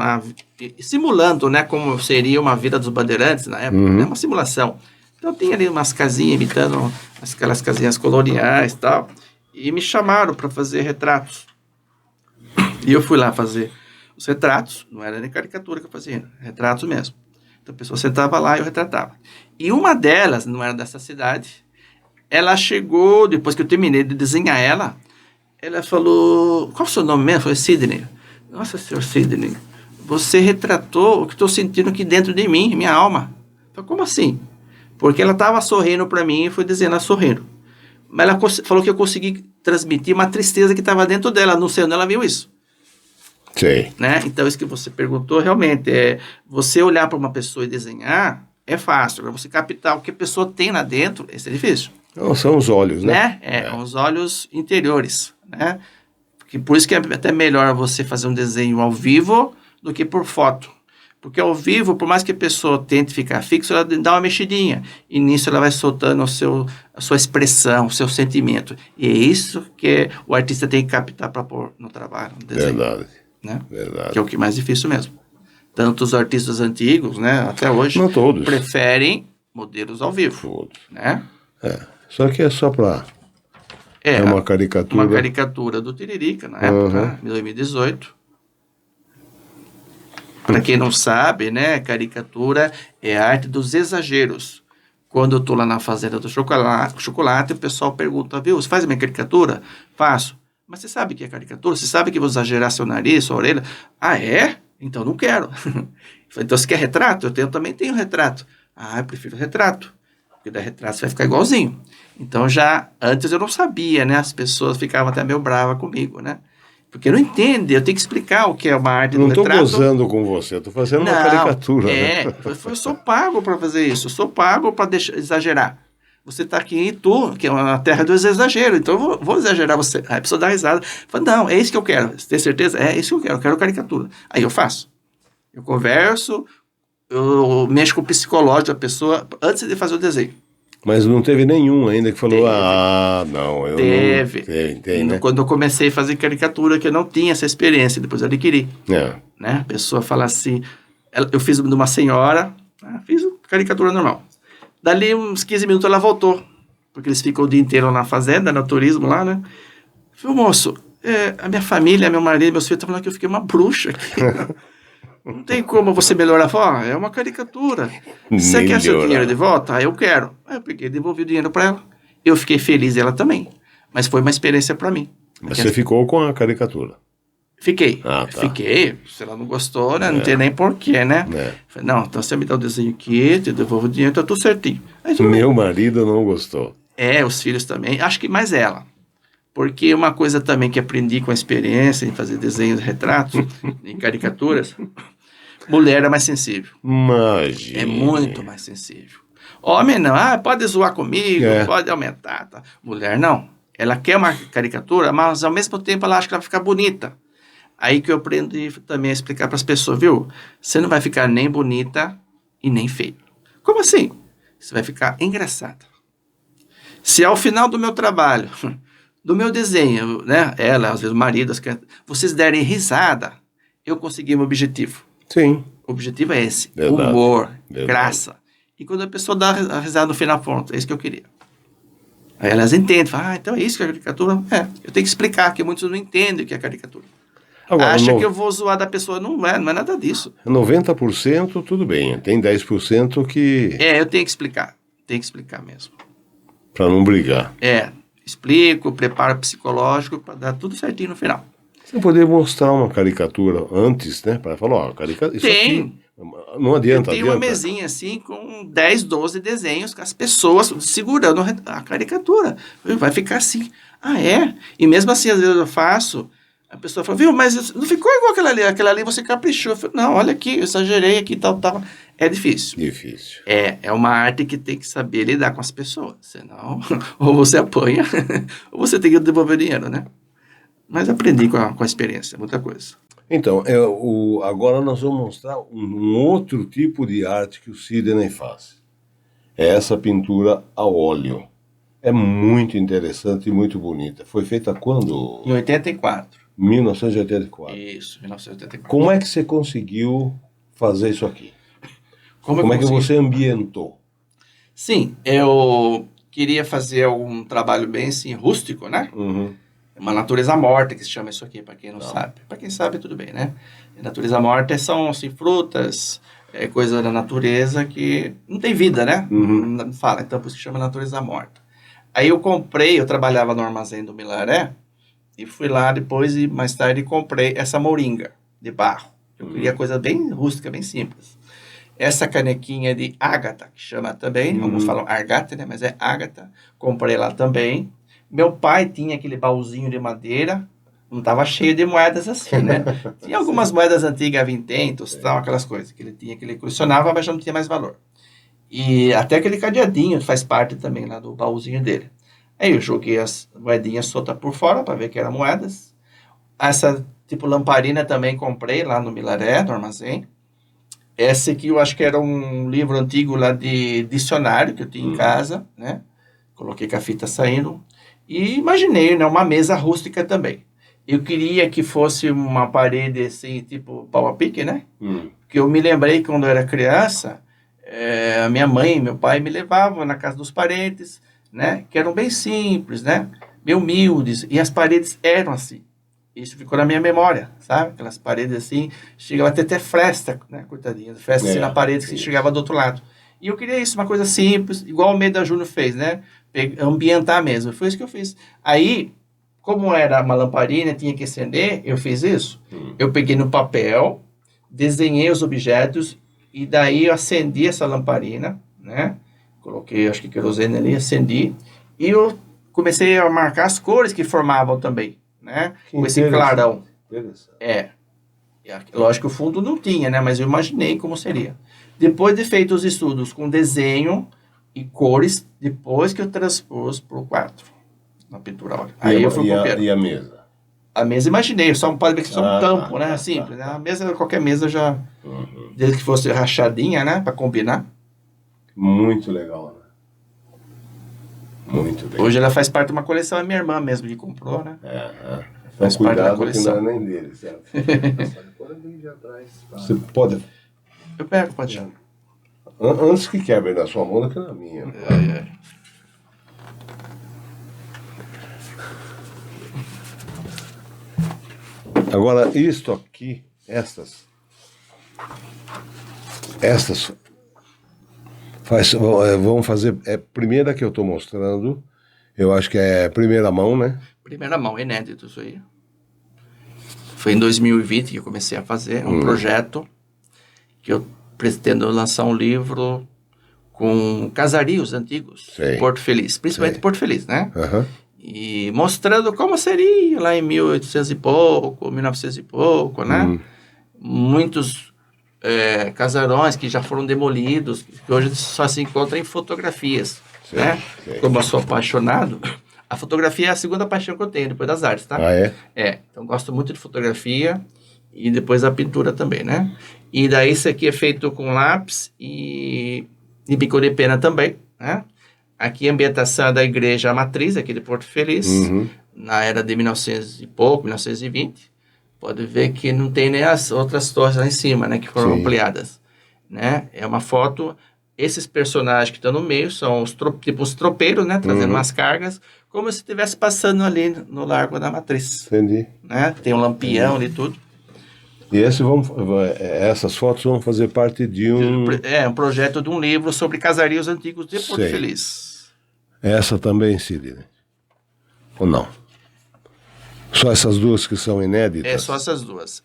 Speaker 2: simulando, né, como seria uma Vila dos Bandeirantes na época, né, uma simulação. Então tinha ali umas casinhas imitando aquelas casinhas coloniais e tal, e me chamaram para fazer retratos. E eu fui lá fazer os retratos, não era nem caricatura que eu fazia, retratos mesmo. Então a pessoa sentava lá e eu retratava. E uma delas, não era dessa cidade, ela chegou, depois que eu terminei de desenhar ela falou, qual é o seu nome mesmo? Eu falei, Sidney. Nossa, senhor Sidney, você retratou o que estou sentindo aqui dentro de mim, minha alma. Eu falei, como assim? Porque ela estava sorrindo para mim e foi desenhando ela sorrindo. Mas ela falou que eu consegui transmitir uma tristeza que estava dentro dela, não sei onde ela viu isso.
Speaker 1: Sei.
Speaker 2: Né? Então, isso que você perguntou, realmente, você olhar para uma pessoa e desenhar é fácil. Agora, você captar o que a pessoa tem lá dentro, isso é difícil.
Speaker 1: Não, são os olhos, né?
Speaker 2: Os olhos interiores, né? Porque por isso que é até melhor você fazer um desenho ao vivo do que por foto. Porque ao vivo, por mais que a pessoa tente ficar fixa, ela dá uma mexidinha. E nisso ela vai soltando a sua expressão, o seu sentimento. E é isso que o artista tem que captar para pôr no trabalho, no desenho.
Speaker 1: Verdade.
Speaker 2: Né?
Speaker 1: Verdade.
Speaker 2: Que é o que é mais difícil mesmo. Tanto os artistas antigos, né, até hoje,
Speaker 1: não todos,
Speaker 2: preferem modelos ao vivo.
Speaker 1: Todos.
Speaker 2: Né?
Speaker 1: Só que é só para... É uma caricatura.
Speaker 2: Uma caricatura do Tiririca, na época, em 2018. Para quem não sabe, né, caricatura é a arte dos exageros. Quando eu estou lá na fazenda do chocolate, o pessoal pergunta, viu, você faz a minha caricatura? Faço. Mas você sabe que é caricatura? Você sabe que eu vou exagerar seu nariz, sua orelha? Ah, é? Então não quero. Então você quer retrato? Eu também tenho retrato. Ah, eu prefiro retrato. Porque da retrato você vai ficar igualzinho. Então antes eu não sabia, né? As pessoas ficavam até meio bravas comigo, né? Porque não entende, eu tenho que explicar o que é uma arte do retrato.
Speaker 1: Não estou gozando com você, estou fazendo uma caricatura. Né?
Speaker 2: Eu sou pago para fazer isso, eu sou pago para exagerar. Você está aqui em Tu, que é uma terra do exagero, então eu vou exagerar você. Aí a pessoa dá risada, fala, não, é isso que eu quero. Você tem certeza? É isso que eu quero caricatura. Aí eu faço. Eu converso, eu mexo com o psicológico da pessoa antes de fazer o desenho.
Speaker 1: Mas não teve nenhum ainda que falou, não, eu
Speaker 2: teve.
Speaker 1: Não... Tem, né?
Speaker 2: Quando eu comecei a fazer caricatura, que eu não tinha essa experiência, depois eu adquiri. Né? A pessoa fala assim, eu fiz de uma senhora, fiz caricatura normal. Dali uns 15 minutos ela voltou, porque eles ficam o dia inteiro na fazenda, no turismo lá, né? Eu falei, moço, a minha família, meu marido, meus filhos estão falando que eu fiquei uma bruxa aqui. Não tem como você melhorar. Falei, é uma caricatura. Você quer seu dinheiro de volta? Eu quero. Aí eu peguei e devolvi o dinheiro para ela. Eu fiquei feliz, ela também. Mas foi uma experiência para mim.
Speaker 1: Você ficou com a caricatura?
Speaker 2: Fiquei.
Speaker 1: Tá.
Speaker 2: Fiquei. Se ela não gostou, né? Não tem nem porquê, né? Falei, não, então você me dá o desenho aqui, te devolvo o dinheiro, tá tudo certinho. Aí,
Speaker 1: meu marido não gostou.
Speaker 2: Os filhos também. Acho que mais ela. Porque uma coisa também que aprendi com a experiência em fazer desenhos, retratos, em caricaturas, mulher é mais sensível.
Speaker 1: Imagina.
Speaker 2: É muito mais sensível. Homem não, pode zoar comigo, pode aumentar. Tá. Mulher não. Ela quer uma caricatura, mas ao mesmo tempo ela acha que ela vai ficar bonita. Aí que eu aprendi também a explicar para as pessoas, viu? Você não vai ficar nem bonita e nem feia. Como assim? Você vai ficar engraçada. Se ao final do meu trabalho do meu desenho, né? Ela, às vezes o marido, vocês derem risada, eu consegui meu objetivo.
Speaker 1: Sim.
Speaker 2: O objetivo é esse.
Speaker 1: Verdade.
Speaker 2: Humor,
Speaker 1: Verdade.
Speaker 2: graça. E quando a pessoa dá a risada no final, pronto, é isso que eu queria. Aí elas entendem, falam, então é isso que é caricatura? Eu tenho que explicar, que muitos não entendem o que é caricatura.
Speaker 1: Agora,
Speaker 2: Acha que eu vou zoar da pessoa, não é nada disso.
Speaker 1: 90% tudo bem, tem 10% que...
Speaker 2: Eu tenho que explicar mesmo.
Speaker 1: Para não brigar.
Speaker 2: Explico, preparo psicológico para dar tudo certinho no final.
Speaker 1: Você poderia mostrar uma caricatura antes, né? Para falar, isso aqui não adianta.
Speaker 2: Tem uma mesinha assim com 10, 12 desenhos com as pessoas segurando a caricatura. Vai ficar assim. E mesmo assim, às vezes eu faço, a pessoa fala, viu, mas não ficou igual aquela ali você caprichou. Eu falo, não, olha aqui, eu exagerei aqui, tal. É difícil. É uma arte que tem que saber lidar com as pessoas. Senão, ou você apanha, ou você tem que devolver o dinheiro, né? Mas aprendi com a experiência, muita coisa.
Speaker 1: Então, agora nós vamos mostrar um outro tipo de arte que o Sidney faz. É essa pintura a óleo. É muito interessante e muito bonita. Foi feita quando?
Speaker 2: Em 84.
Speaker 1: 1984.
Speaker 2: Isso, 1984.
Speaker 1: Como é que você conseguiu fazer isso aqui? Como é que você ambientou?
Speaker 2: Sim, eu queria fazer um trabalho bem assim, rústico, né?
Speaker 1: Uhum.
Speaker 2: Uma natureza morta, que se chama isso aqui, para quem não sabe. Para quem sabe, tudo bem, né? Natureza morta são assim, frutas, coisa da natureza que não tem vida, né?
Speaker 1: Uhum.
Speaker 2: Não fala, então por isso que chama natureza morta. Aí eu trabalhava no armazém do Milaré, e fui lá depois e mais tarde comprei essa moringa de barro. Eu queria coisa bem rústica, bem simples. Essa canequinha de ágata, que chama também, alguns falam argata, né? Mas é ágata. Comprei lá também. Meu pai tinha aquele baúzinho de madeira, não estava cheio de moedas assim, né? Tinha algumas moedas antigas, vintém, tostão, aquelas coisas que ele tinha, que ele colecionava, mas já não tinha mais valor. E até aquele cadeadinho faz parte também lá do baúzinho dele. Aí eu joguei as moedinhas soltas por fora para ver que eram moedas. Essa tipo lamparina também comprei lá no Milaré, no armazém. Essa aqui eu acho que era um livro antigo lá de dicionário que eu tinha em casa, né? Coloquei com a fita saindo. E imaginei, né, uma mesa rústica também. Eu queria que fosse uma parede assim, tipo pau a pique, né? Porque eu me lembrei que quando eu era criança, a minha mãe e meu pai me levavam na casa dos parentes, né? Que eram bem simples, né? Bem humildes. E as paredes eram assim. Isso ficou na minha memória, sabe? Aquelas paredes assim, chegava até fresta, né? Coitadinha, fresta assim na parede que chegava do outro lado. E eu queria isso, uma coisa simples, igual o Meda Júnior fez, né? Ambientar mesmo. Foi isso que eu fiz. Aí, como era uma lamparina, tinha que acender, eu fiz isso. Eu peguei no papel, desenhei os objetos, e daí eu acendi essa lamparina, né? Coloquei, acho que querosene ali, acendi, e eu comecei a marcar as cores que formavam também, né? Com esse clarão. Lógico que o fundo não tinha, né? Mas eu imaginei como seria. Depois de feito os estudos com desenho e cores, depois que eu transpus para o quadro, na pintura óleo. Aí eu fui copiando.
Speaker 1: E a mesa?
Speaker 2: A mesa imaginei, pode ver que só um tampo, né? Simples. Né? A mesa, qualquer mesa já, desde que fosse rachadinha, né? Para combinar.
Speaker 1: Muito legal, né? Muito bem.
Speaker 2: Hoje ela faz parte de uma coleção, é minha irmã mesmo que comprou, né?
Speaker 1: Faz parte da coleção. Não é nem dele, certo? Você pode...
Speaker 2: Eu pego, pode chamar.
Speaker 1: Antes que quebre na sua mão do que na minha. Agora, isto aqui, estas vão fazer, primeira que eu estou mostrando, eu acho que é primeira mão, né?
Speaker 2: Primeira mão, inédito isso aí. Foi em 2020 que eu comecei a fazer um projeto que eu pretendo lançar um livro com casarios antigos, Porto Feliz, principalmente Porto Feliz, né? E mostrando como seria lá em 1800 e pouco, 1900 e pouco, né? Muitos casarões que já foram demolidos, que hoje só se encontram em fotografias, né? Como eu sou apaixonado, a fotografia é a segunda paixão que eu tenho, depois das artes, tá? Então gosto muito de fotografia e depois a pintura também, né? E daí isso aqui é feito com lápis e bico de pena também, né? Aqui a ambientação é da igreja matriz, aqui de Porto Feliz. na era de 1900 e pouco, 1920, pode ver que não tem nem as outras torres lá em cima, né, que foram
Speaker 1: Sim.
Speaker 2: ampliadas, né? É uma foto, esses personagens que estão no meio são tipo os tropeiros, né, trazendo umas cargas, como se estivesse passando ali no Largo da Matriz,
Speaker 1: Entendi.
Speaker 2: né? Tem um lampião e tudo.
Speaker 1: E essas fotos vão fazer parte de um...
Speaker 2: É um projeto de um livro sobre casarios antigos de Porto
Speaker 1: Sei.
Speaker 2: Feliz.
Speaker 1: Essa também, Sidney? Ou não? Só essas duas que são inéditas?
Speaker 2: É só essas duas.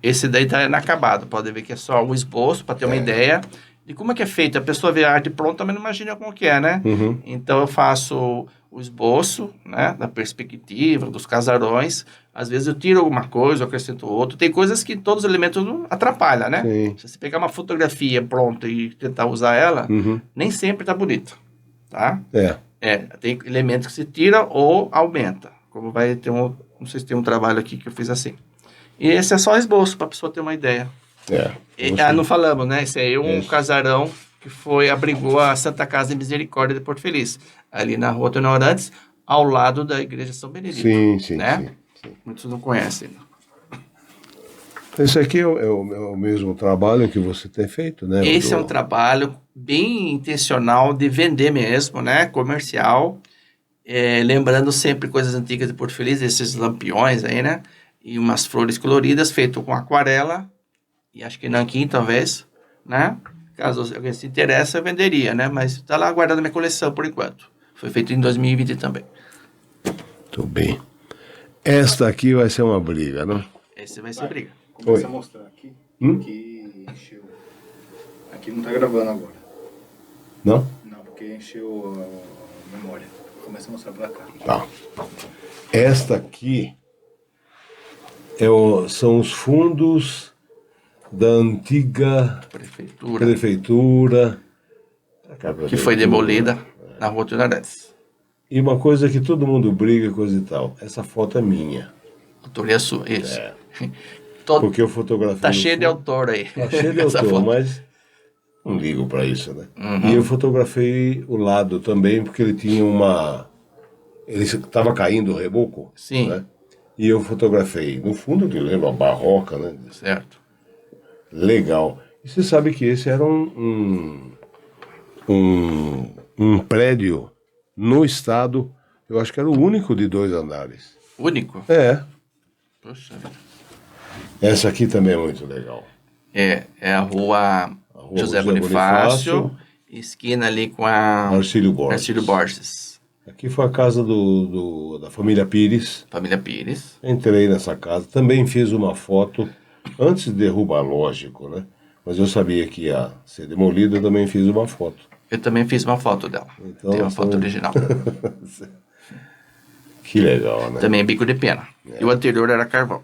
Speaker 2: Esse daí tá inacabado, pode ver que é só um esboço para ter uma ideia de como é que é feito. A pessoa vê a arte pronta, mas não imagina como que é, né? Então eu faço o esboço, né, da perspectiva, dos casarões. Às vezes eu tiro alguma coisa, eu acrescento outro. Tem coisas que todos os elementos atrapalham, né?
Speaker 1: Sim.
Speaker 2: Se você pegar uma fotografia pronta e tentar usar ela, nem sempre tá bonito, tá? Tem elementos que se tira ou aumenta. Como vai ter não sei se tem um trabalho aqui que eu fiz assim. E esse é só esboço, para a pessoa ter uma ideia. Não falamos, né? Esse aí é um casarão que abrigou a Santa Casa de Misericórdia de Porto Feliz, ali na Rua Tonorantes, ao lado da Igreja São Benedito.
Speaker 1: Sim.
Speaker 2: Muitos não conhecem.
Speaker 1: Esse aqui é o mesmo trabalho que você tem feito, né?
Speaker 2: Esse é um trabalho bem intencional de vender mesmo, né? Comercial. Lembrando sempre coisas antigas de Porto Feliz, esses lampiões aí, né? E umas flores coloridas, feito com aquarela, e acho que nanquim, talvez, né? Caso alguém se interesse, eu venderia, né? Mas está lá guardado na minha coleção, por enquanto. Foi feito em 2020 também.
Speaker 1: Muito bem. Esta aqui vai ser uma briga, não?
Speaker 2: Esse vai ser briga.
Speaker 3: Começa a mostrar aqui. Aqui encheu. Aqui não tá gravando agora.
Speaker 1: Não?
Speaker 3: Não, porque encheu a memória. Começa a mostrar pra cá.
Speaker 1: Tá. Esta aqui são os fundos da antiga prefeitura
Speaker 2: que foi demolida na Rua Tiradentes.
Speaker 1: E uma coisa que todo mundo briga, coisa e tal. Essa foto é minha.
Speaker 2: Autoria sua, isso.
Speaker 1: Porque eu fotografei.
Speaker 2: Tá cheio de autor aí.
Speaker 1: Tá cheio de autor, mas não ligo pra isso, né? E eu fotografei o lado também, porque ele tinha ele estava caindo o reboco.
Speaker 2: Sim.
Speaker 1: Né? E eu fotografei. No fundo, que lembra a barroca, né?
Speaker 2: Certo.
Speaker 1: Legal. E você sabe que esse era um prédio no estado, eu acho que era o único de 2 andares.
Speaker 2: Único? Poxa vida.
Speaker 1: Essa aqui também é muito legal.
Speaker 2: É a rua José Bonifácio, esquina ali com a
Speaker 1: Arcílio Borges. Aqui foi a casa da família Pires.
Speaker 2: Família Pires.
Speaker 1: Entrei nessa casa, também fiz uma foto, antes de derrubar, lógico, né? Mas eu sabia que ia ser demolida, eu também fiz uma foto.
Speaker 2: Eu também fiz uma foto dela.
Speaker 1: Então,
Speaker 2: tem uma foto original.
Speaker 1: Que legal, né?
Speaker 2: Também é bico de pena. E o anterior era carvão.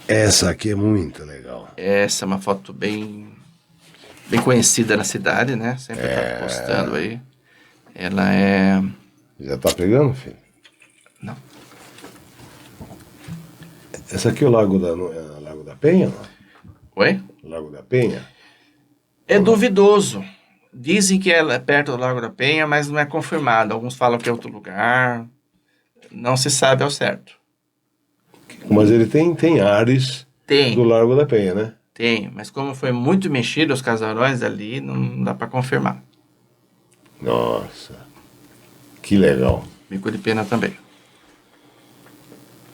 Speaker 1: Essa aqui é muito legal.
Speaker 2: Essa é uma foto bem conhecida na cidade, né? Sempre tá postando aí. Ela é...
Speaker 1: Já tá pegando, filho?
Speaker 2: Não.
Speaker 1: Essa aqui é o Lago da Penha, não?
Speaker 2: Oi?
Speaker 1: Lago da Penha?
Speaker 2: É duvidoso. Dizem que ela é perto do Lago da Penha, mas não é confirmado. Alguns falam que é outro lugar. Não se sabe ao certo.
Speaker 1: Mas ele tem ares do Largo da Penha, né?
Speaker 2: Tem, mas como foi muito mexido os casarões ali, não dá para confirmar.
Speaker 1: Nossa, que legal.
Speaker 2: Bico de pena também.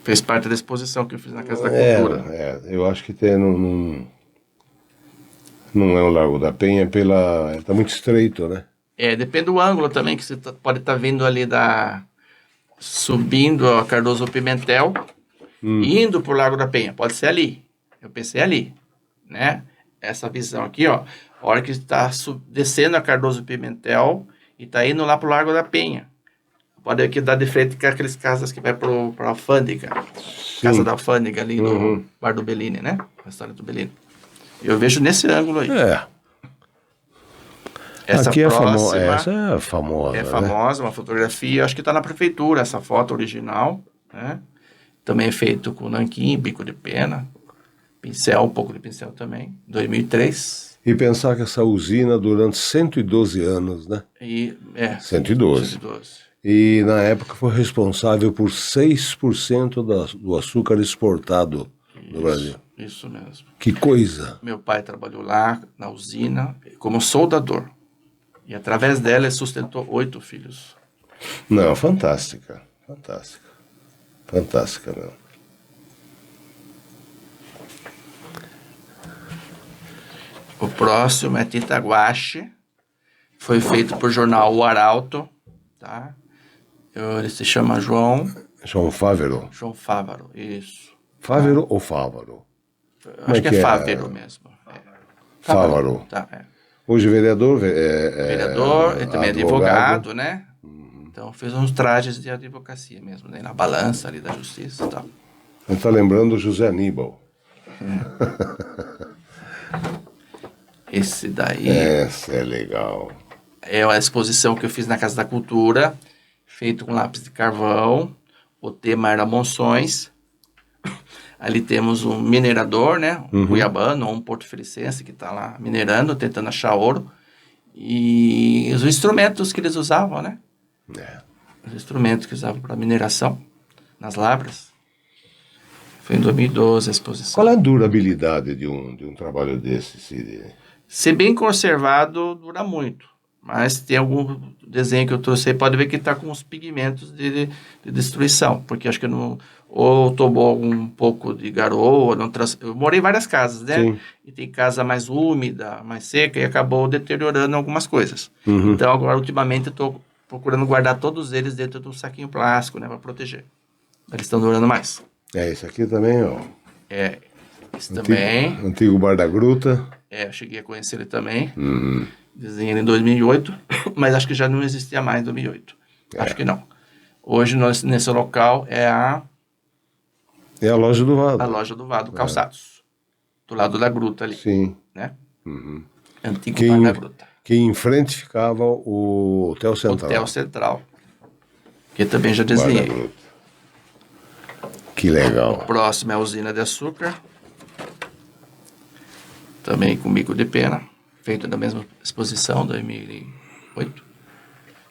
Speaker 2: Fez parte da exposição que eu fiz na Casa da Cultura.
Speaker 1: Eu acho que não é o Largo da Penha, tá muito estreito, né?
Speaker 2: Depende do ângulo também, que você pode estar vindo ali subindo a Cardoso Pimentel, indo pro Largo da Penha, pode ser ali. Eu pensei ali, né? Essa visão aqui, ó, a hora que está descendo a Cardoso Pimentel e tá indo lá pro Largo da Penha. Pode aqui dar de frente com aqueles casas que vai pra Alfândega. Casa da Alfândega ali no Bar do Bellini, né? Restaurante do Bellini. Eu vejo nesse ângulo aí. Essa
Speaker 1: aqui
Speaker 2: próxima,
Speaker 1: essa é famosa.
Speaker 2: É famosa, uma fotografia. Acho que está na prefeitura essa foto original, né? Também é feito com nanquim, bico de pena, pincel, um pouco de pincel também. 2003.
Speaker 1: E pensar que essa usina durante 112 anos, né? 112. E na época foi responsável por 6% do açúcar exportado no Brasil.
Speaker 2: Isso mesmo.
Speaker 1: Que coisa!
Speaker 2: Meu pai trabalhou lá na usina como soldador. E através dela ele sustentou 8 filhos.
Speaker 1: Não, fantástica. Fantástica. Fantástica, meu.
Speaker 2: O próximo é Titaguache. Foi feito por jornal O Arauto. Tá? Ele se chama João
Speaker 1: Fávero.
Speaker 2: João Fávaro, isso.
Speaker 1: Fávero ou Fávaro?
Speaker 2: Acho que é Fávero mesmo. É.
Speaker 1: Fávaro.
Speaker 2: Tá, é.
Speaker 1: Hoje vereador.
Speaker 2: Vereador, ele também é advogado, né? Então fez uns trajes de advocacia mesmo, né? Na balança ali da justiça e tal.
Speaker 1: Ele está lembrando o José Aníbal.
Speaker 2: Esse daí
Speaker 1: Essa é legal.
Speaker 2: é uma exposição que eu fiz na Casa da Cultura, feito com lápis de carvão. O tema era Monções. Ali temos um minerador, né? Um cuiabano, um porto-felicense que está lá minerando, tentando achar ouro. E os instrumentos que eles usavam, né? Os instrumentos que usavam para mineração nas lavras. Foi em 2012 a exposição.
Speaker 1: Qual é a durabilidade de um trabalho desse, Cid?
Speaker 2: Se bem conservado, dura muito. Mas tem algum desenho que eu trouxe aí, pode ver que está com uns pigmentos de destruição. Porque acho que não... Ou tomou um pouco de garoa, eu morei em várias casas, né?
Speaker 1: Sim.
Speaker 2: E tem casa mais úmida, mais seca, e acabou deteriorando algumas coisas. Então, agora, ultimamente, eu estou procurando guardar todos eles dentro de um saquinho plástico, né? Para proteger. Eles estão durando mais.
Speaker 1: Esse aqui também, ó.
Speaker 2: Esse também.
Speaker 1: Antigo Bar da Gruta.
Speaker 2: Eu cheguei a conhecer ele também. Desenhei ele em 2008, mas acho que já não existia mais em 2008. Acho que não. Hoje, nesse local, é a
Speaker 1: loja do Vado.
Speaker 2: A loja do Vado, Calçados. Do lado da gruta ali.
Speaker 1: Sim.
Speaker 2: Né? Antigo Bar da Gruta.
Speaker 1: Que em frente ficava o Hotel Central.
Speaker 2: Hotel Central. Que também já desenhei.
Speaker 1: Bar da Gruta. Que legal.
Speaker 2: O próximo é a Usina de Açúcar. Também com bico de pena. Feito da mesma exposição, 2008.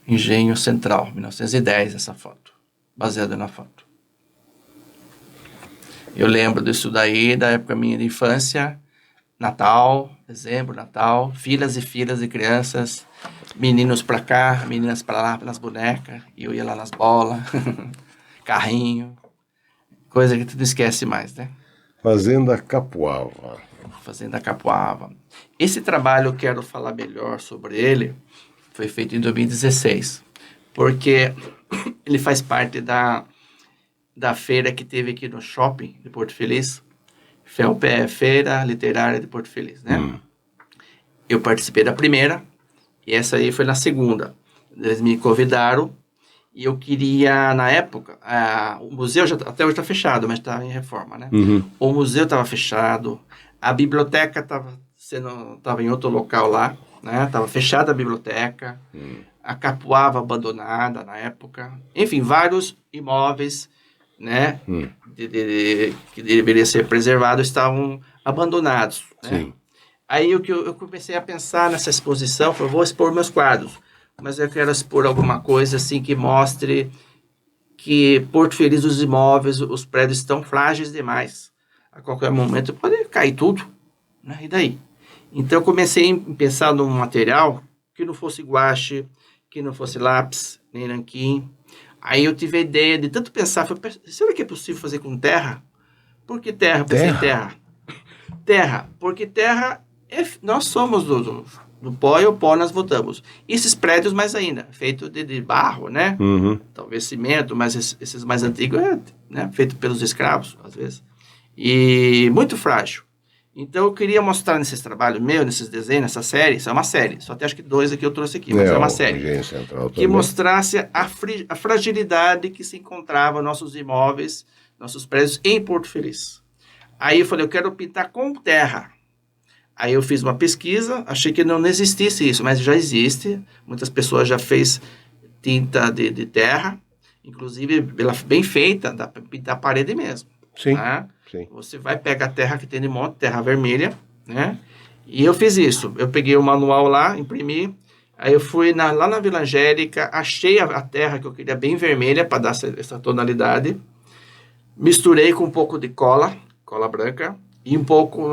Speaker 2: Engenho Central, 1910, essa foto. Baseada na foto. Eu lembro disso daí, da época minha de infância. Natal, dezembro, Natal. Filas e filas de crianças. Meninos pra cá, meninas pra lá, pelas bonecas. E eu ia lá nas bolas. Carrinho. Coisa que tu não esquece mais, né?
Speaker 1: Fazenda Capuava.
Speaker 2: Fazenda Capuava. Esse trabalho, eu quero falar melhor sobre ele, foi feito em 2016. Porque ele faz parte da feira que teve aqui no shopping de Porto Feliz. Feira Literária de Porto Feliz, né? Eu participei da primeira, e essa aí foi na segunda. Eles me convidaram, e eu queria, na época, o museu até hoje está fechado, mas está em reforma, né? O museu estava fechado, a biblioteca estava em outro local lá, né? Estava fechada a biblioteca, a Capuava abandonada na época. Enfim, vários imóveis, né? Que deveriam ser preservados estavam abandonados, né?
Speaker 1: Sim.
Speaker 2: Aí eu comecei a pensar nessa exposição, falei, vou expor meus quadros, mas eu quero expor alguma coisa assim que mostre que Porto Feliz, os imóveis, os prédios estão frágeis demais. A qualquer momento pode cair tudo, né? E daí? Então eu comecei a pensar num material que não fosse guache, que não fosse lápis, nem nanquim. Aí eu tive a ideia de tanto pensar, falei, será que é possível fazer com terra? Por que terra? Pensei em terra. Terra, porque terra, nós somos do pó e o pó nós votamos. Esses prédios mais ainda, feito de barro, né? Talvez cimento, mas esses mais antigos né? Feito pelos escravos, às vezes. E muito frágil. Então eu queria mostrar nesses trabalhos meus, nesses desenhos, nessa série, isso é uma série, só tem acho que 2 aqui eu trouxe aqui, mas é uma série, que mostrasse a fragilidade que se encontrava nossos imóveis, nossos prédios em Porto Feliz. Aí eu falei, eu quero pintar com terra. Aí eu fiz uma pesquisa, achei que não existisse isso, mas já existe, muitas pessoas já fez tinta de terra, inclusive bem feita, dá para pintar a parede mesmo.
Speaker 1: Sim.
Speaker 2: Tá?
Speaker 1: Sim.
Speaker 2: Você vai pegar a terra que tem de monte, terra vermelha, né? E eu fiz isso. Eu peguei o manual lá, imprimi, Aí eu fui lá na Vila Angélica, achei a terra que eu queria bem vermelha para dar essa tonalidade. Misturei com um pouco de cola branca, e um pouco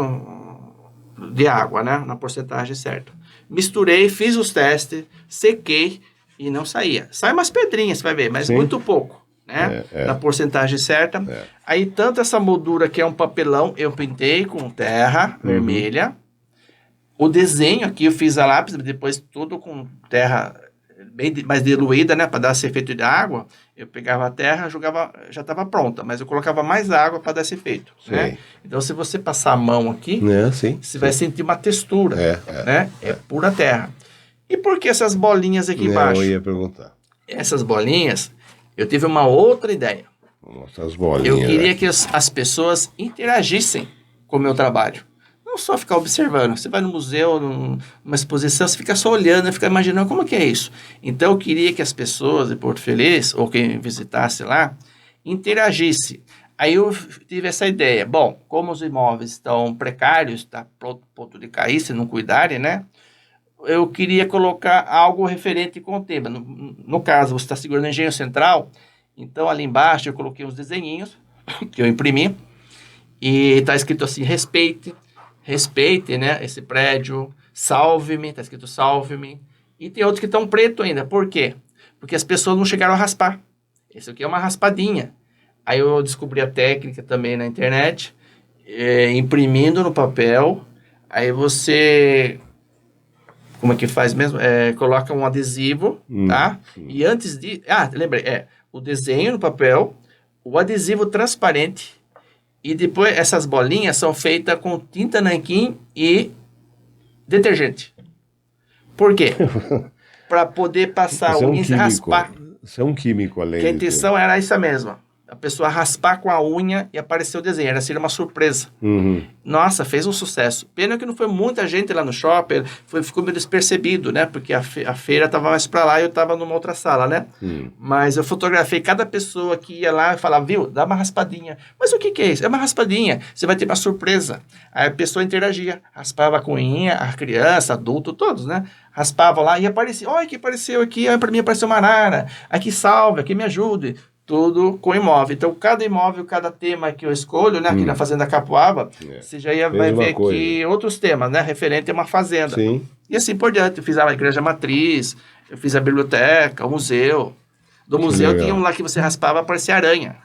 Speaker 2: de água, né? Na porcentagem certa. Misturei, fiz os testes, sequei e não saía. Sai umas pedrinhas, você vai ver, mas
Speaker 1: Sim.
Speaker 2: muito pouco, né? Na porcentagem certa. Aí, tanto essa moldura que é um papelão, eu pintei com terra vermelha. O desenho aqui eu fiz a lápis, depois tudo com terra bem mais diluída, né? Para dar esse efeito de água. Eu pegava a terra, jogava, já estava pronta, mas eu colocava mais água para dar esse efeito, né? Então, se você passar a mão aqui, você vai sentir uma textura, né? É pura terra. E por que essas bolinhas aqui embaixo?
Speaker 1: Eu ia perguntar.
Speaker 2: Essas bolinhas, eu tive uma outra ideia.
Speaker 1: Nossa, as bolinhas.
Speaker 2: Eu queria que as pessoas interagissem com o meu trabalho. Não só ficar observando. Você vai no museu, numa exposição, você fica só olhando, fica imaginando como que é isso. Então, eu queria que as pessoas de Porto Feliz, ou quem visitasse lá, interagisse. Aí eu tive essa ideia. Bom, como os imóveis estão precários, está ponto de cair, se não cuidarem, né? Eu queria colocar algo referente com o tema. No caso, você está segurando o engenho central, então ali embaixo eu coloquei uns desenhinhos que eu imprimi, e está escrito assim, respeite, né, esse prédio, salve-me, está escrito salve-me, e tem outros que estão preto ainda. Por quê? Porque as pessoas não chegaram a raspar. Esse aqui é uma raspadinha. Aí eu descobri a técnica também na internet, imprimindo no papel, aí você, como é que faz mesmo? Coloca um adesivo, tá? E antes de... lembrei, o desenho no papel, o adesivo transparente, e depois essas bolinhas são feitas com tinta nanquim e detergente. Por quê? Para poder passar o e raspar.
Speaker 1: Isso é um químico além.
Speaker 2: Que a intenção era essa mesma. A pessoa raspar com a unha e aparecer o desenho. Era ser uma surpresa. Nossa, fez um sucesso. Pena que não foi muita gente lá no shopping. Ficou meio despercebido, né? Porque a feira estava mais para lá e eu estava numa outra sala, né? Mas eu fotografei cada pessoa que ia lá e falava, viu, dá uma raspadinha. Mas o que é isso? É uma raspadinha. Você vai ter uma surpresa. Aí a pessoa interagia. Raspava com a unha, a criança, adulto, todos, né? Raspava lá e aparecia. Olha que apareceu aqui. Para mim apareceu uma arara. Aqui salve, aqui me ajude. Tudo com imóvel. Então, cada imóvel, cada tema que eu escolho, né? Aqui na Fazenda Capuava, você já vai ver aqui outros temas, né? Referente a uma fazenda.
Speaker 1: Sim.
Speaker 2: E assim por diante. Eu fiz a igreja matriz, eu fiz a biblioteca, o museu. Do museu tinha um lá que você raspava, parecia aranha.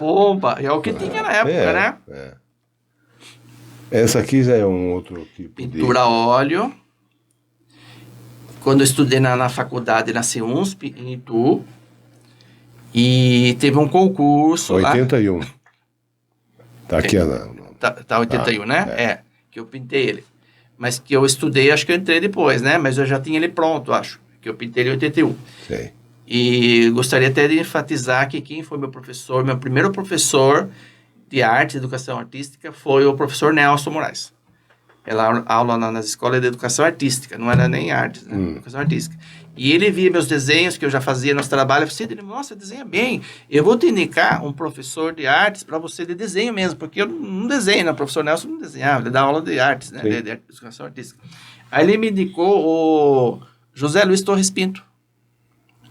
Speaker 2: Pomba. É o que tinha na época, né?
Speaker 1: Essa aqui já é um outro tipo
Speaker 2: Pintura a óleo. Quando eu estudei na faculdade, na CEUNSP, em Itu, e teve um concurso
Speaker 1: 81.
Speaker 2: lá.
Speaker 1: Tá aqui,
Speaker 2: Tá 81, né? Que eu pintei ele. Mas que eu estudei, acho que eu entrei depois, né? Mas eu já tinha ele pronto, acho. Que eu pintei ele em 81.
Speaker 1: Sei.
Speaker 2: E gostaria até de enfatizar que quem foi meu professor, meu primeiro professor de arte e educação artística foi o professor Nelson Moraes. Ela aula nas escolas de educação artística, não era nem arte, né? Educação artística. E ele via meus desenhos que eu já fazia nos trabalhos. Eu falei, nossa, desenha bem. Eu vou te indicar um professor de artes para você de desenho mesmo, porque eu não desenho, né? O professor Nelson não desenhava, ele dá aula de artes, né? De educação artística. Aí ele me indicou o José Luiz Torres Pinto,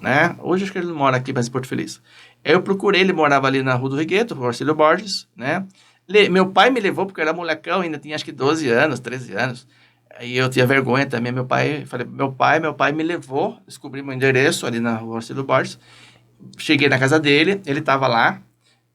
Speaker 2: né? Hoje acho que ele não mora aqui, mas em Porto Feliz. Aí eu procurei, ele morava ali na Rua do Regueto, o Arcílio Borges, né? Meu pai me levou porque eu era molecão, ainda tinha acho que 12 anos, 13 anos. Aí eu tinha vergonha também, meu pai me levou, descobri meu endereço ali na Rua Arcílio Borges. Cheguei na casa dele, ele estava lá,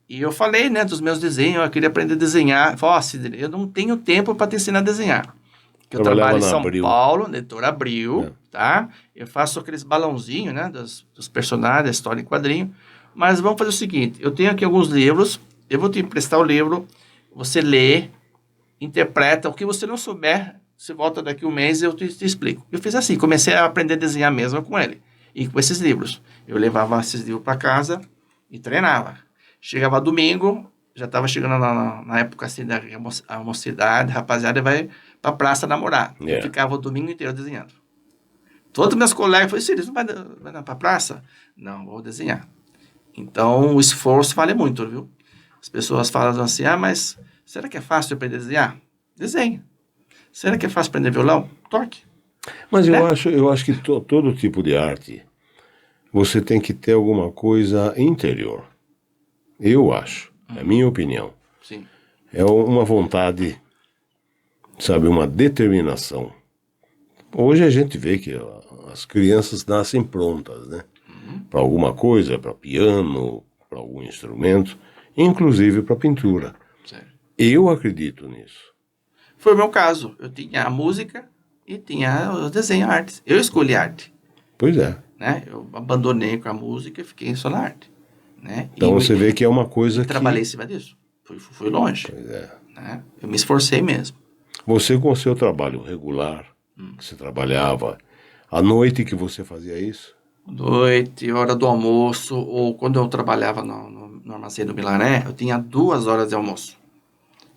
Speaker 2: e eu falei, né, dos meus desenhos, eu queria aprender a desenhar. Falei, Sidney, eu não tenho tempo para te ensinar a desenhar. Porque eu trabalho em São Paulo, na Editora Abril, tá? Eu faço aqueles balãozinhos, né, dos personagens, da história em quadrinho. Mas vamos fazer o seguinte, eu tenho aqui alguns livros, eu vou te emprestar o livro, você lê, interpreta, o que você não souber, você volta daqui um mês e eu te explico. Eu fiz assim, comecei a aprender a desenhar mesmo com ele, e com esses livros. Eu levava esses livros para casa e treinava. Chegava domingo, já estava chegando na época assim, da mocidade, rapaziada vai para a praça namorar. Eu ficava o domingo inteiro desenhando. Todos meus colegas falaram, Círio, você não vai para a praça? Não, vou desenhar. Então, o esforço vale muito, viu? As pessoas falam assim, mas será que é fácil aprender a desenhar? Desenhe. Será que é fácil aprender violão? Toque.
Speaker 1: Mas
Speaker 2: né?
Speaker 1: eu acho que todo tipo de arte, você tem que ter alguma coisa interior. Eu acho, é a minha opinião.
Speaker 2: Sim.
Speaker 1: É uma vontade, sabe, uma determinação. Hoje a gente vê que as crianças nascem prontas, né? Para alguma coisa, para piano, para algum instrumento, inclusive para pintura.
Speaker 2: Sério.
Speaker 1: Eu acredito nisso.
Speaker 2: Foi o meu caso. Eu tinha a música e tinha o desenho, a arte. Eu escolhi arte,
Speaker 1: Pois é.
Speaker 2: né? Eu abandonei com a música e fiquei só na arte, né?
Speaker 1: Então você vê que é uma coisa que...
Speaker 2: trabalhei em cima disso. Fui longe,
Speaker 1: Pois é.
Speaker 2: né? Eu me esforcei mesmo.
Speaker 1: Você com o seu trabalho regular, que você trabalhava, à noite que você fazia isso?
Speaker 2: Noite, hora do almoço, ou quando eu trabalhava no armazém do Milaré, eu tinha 2 horas de almoço.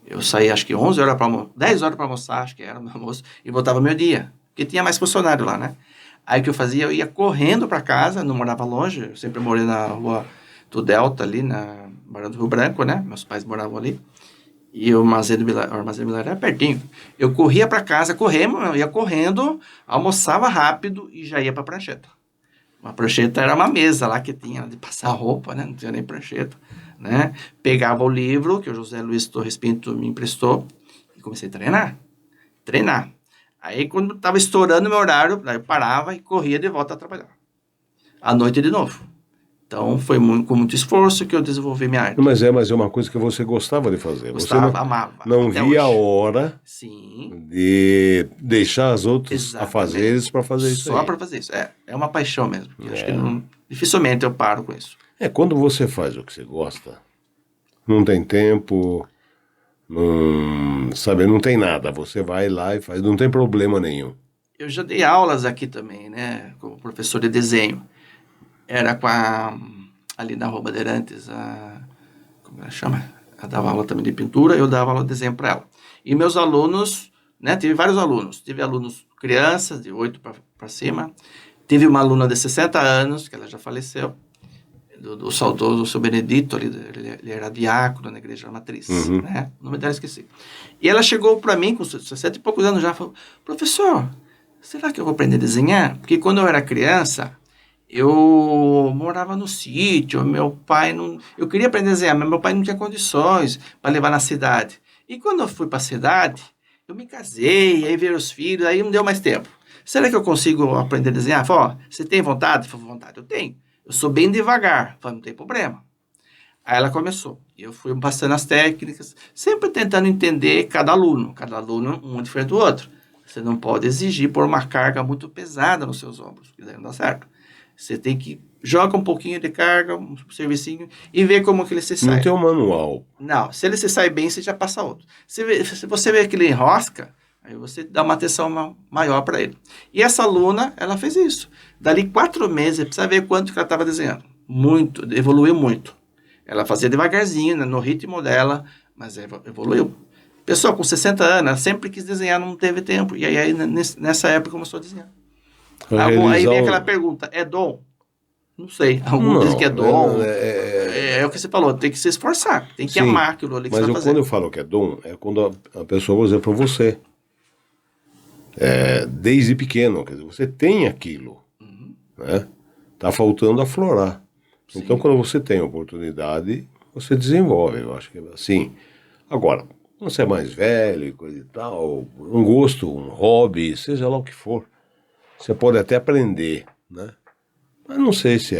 Speaker 2: Eu saía acho que 11 horas para almoçar, 10 horas para almoçar, acho que era o meu almoço, e voltava meio-dia, porque tinha mais funcionário lá, né? Aí o que eu fazia, eu ia correndo para casa, não morava longe, eu sempre morei na rua do Delta, ali na Barão do Rio Branco, né? Meus pais moravam ali. E o armazém do Milaré era pertinho. Eu corria para casa, eu ia correndo, almoçava rápido e já ia para a prancheta. Uma prancheta era uma mesa lá que tinha de passar roupa, né? Não tinha nem prancheta, né? Pegava o livro que o José Luiz Torres Pinto me emprestou e comecei a treinar. Aí quando estava estourando meu horário, aí eu parava e corria de volta a trabalhar. À noite de novo. Então foi com muito esforço que eu desenvolvi minha arte.
Speaker 1: Mas é uma coisa que você gostava de fazer.
Speaker 2: Gostava,
Speaker 1: Você
Speaker 2: amava.
Speaker 1: não
Speaker 2: até
Speaker 1: via a
Speaker 2: hoje.
Speaker 1: hora
Speaker 2: Sim.
Speaker 1: de deixar as outras
Speaker 2: Exatamente.
Speaker 1: afazeres para fazer isso
Speaker 2: Só
Speaker 1: aí.
Speaker 2: para fazer isso. É uma paixão mesmo. Eu acho que dificilmente eu paro com isso.
Speaker 1: Quando você faz o que você gosta, não tem tempo, não, sabe, não tem nada. Você vai lá e faz, não tem problema nenhum.
Speaker 2: Eu já dei aulas aqui também, né? Como professor de desenho. Era ali na Rua Bandeirantes, como ela chama? Ela dava aula também de pintura, eu dava aula de desenho para ela. E meus alunos, né? Tive vários alunos. Tive alunos crianças, de 8 para cima. Tive uma aluna de 60 anos, que ela já faleceu, do saudoso seu Benedito, ele era diácono na igreja matriz, né? O nome dela eu esqueci. E ela chegou para mim com 60 e poucos anos já, falou: professor, será que eu vou aprender a desenhar? Porque quando eu era criança, eu morava no sítio, meu pai não... Eu queria aprender a desenhar, mas meu pai não tinha condições para levar na cidade. E quando eu fui para a cidade, eu me casei, aí veio os filhos, aí não deu mais tempo. Será que eu consigo aprender a desenhar? Falei: ó, você tem vontade? Eu falei: vontade, eu tenho. Eu sou bem devagar. Falei: não tem problema. Aí ela começou. Eu fui passando as técnicas, sempre tentando entender cada aluno um diferente do outro. Você não pode exigir pôr uma carga muito pesada nos seus ombros, porque daí não dá certo. Você tem que joga um pouquinho de carga, um servicinho, e ver como que ele se sai.
Speaker 1: Não tem um manual.
Speaker 2: Não, se ele se sai bem, você já passa outro. Se você vê que ele enrosca, aí você dá uma atenção maior para ele. E essa aluna, ela fez isso. Dali 4 meses, precisa ver quanto que ela estava desenhando. Muito, evoluiu muito. Ela fazia devagarzinho, né, no ritmo dela, mas evoluiu. Pessoa com 60 anos, ela sempre quis desenhar, não teve tempo. E aí nessa época, começou a desenhar. Aí vem aquela pergunta: é dom? Não sei. Alguns dizem que é dom. É o que você falou, tem que se esforçar, tem que amar aquilo ali que você vai fazer.
Speaker 1: Mas quando eu falo que é dom, é quando a pessoa, por exemplo, você, desde pequeno, quer dizer, você tem aquilo, né? Tá faltando aflorar. Sim. Então, quando você tem a oportunidade, você desenvolve, eu acho que é assim. Agora, quando você é mais velho e coisa e tal, um gosto, um hobby, seja lá o que for, você pode até aprender, né? Mas não sei se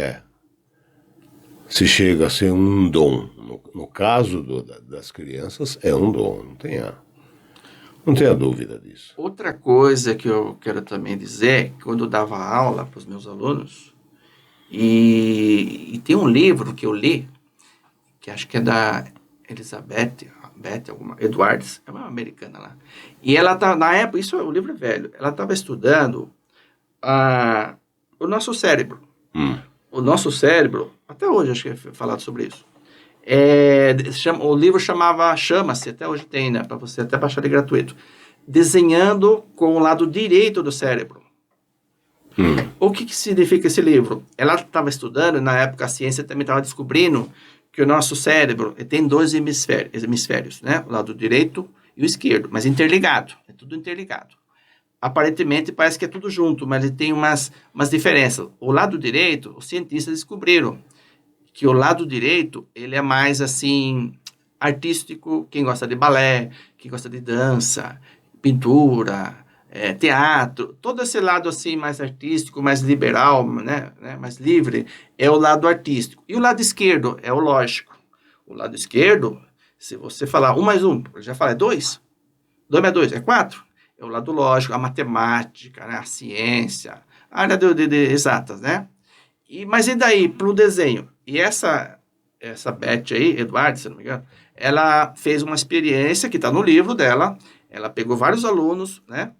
Speaker 1: chega a ser um dom. No caso das crianças, é um dom, não tenha dúvida disso.
Speaker 2: Outra coisa que eu quero também dizer, que quando eu dava aula para os meus alunos, e tem um livro que eu li, que acho que é da Elizabeth Edwards, é uma americana lá. E ela tá, na época, o livro é velho, ela estava estudando o nosso cérebro. O nosso cérebro, até hoje acho que é falado sobre isso. O livro chama-se, até hoje tem, né, para você até baixar de gratuito, Desenhando com o Lado Direito do Cérebro. O que significa esse livro? Ela estava estudando, na época a ciência também estava descobrindo que o nosso cérebro tem 2 hemisférios, né? O lado direito e o esquerdo, mas interligado, é tudo interligado. aparentemente parece que é tudo junto, mas ele tem umas diferenças. O lado direito, os cientistas descobriram que o lado direito, ele é mais assim, artístico, quem gosta de balé, quem gosta de dança, pintura, teatro, todo esse lado assim mais artístico, mais liberal, né, mais livre, é o lado artístico. E o lado esquerdo é o lógico. O lado esquerdo, se você falar 1 mais 1, eu já falei 2, 2 mais 2 é 4. É o lado lógico, a matemática, né, a ciência, a área de exatas, né? Mas e daí, para o desenho? E essa Beth aí, Eduardo, se não me engano, ela fez uma experiência que está no livro dela, ela pegou vários alunos, né?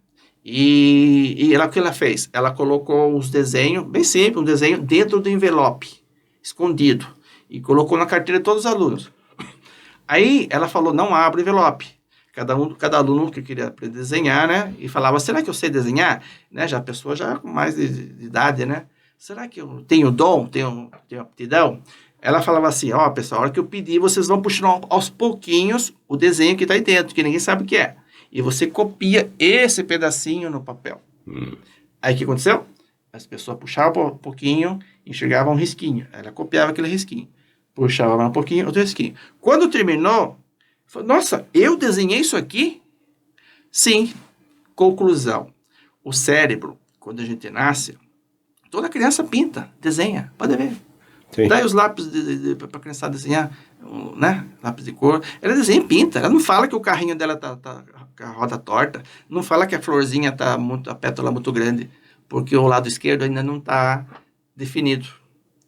Speaker 2: E o que ela fez? Ela colocou os desenhos, bem simples, um desenho dentro do envelope, escondido, e colocou na carteira de todos os alunos. Aí ela falou, não abre o envelope. Cada aluno que queria aprender a desenhar, né? E falava, será que eu sei desenhar? Né? Já a pessoa já com mais de idade, né? Será que eu tenho dom, tenho aptidão? Ela falava assim, ó, pessoal, a hora que eu pedir, vocês vão puxar aos pouquinhos o desenho que está aí dentro, que ninguém sabe o que é. E você copia esse pedacinho no papel. Aí o que aconteceu? As pessoas puxavam um pouquinho, enxergavam um risquinho. Ela copiava aquele risquinho. Puxava mais um pouquinho, outro risquinho. Quando terminou, falou, nossa, eu desenhei isso aqui? Sim. Conclusão. O cérebro, quando a gente nasce, toda criança pinta, desenha, pode ver.
Speaker 1: Sim.
Speaker 2: Dá aí os lápis para a criança desenhar, né? Lápis de cor. Ela desenha e pinta. Ela não fala que o carrinho dela tá com a roda torta. Não fala que a florzinha tá a pétala muito grande. Porque o lado esquerdo ainda não está definido.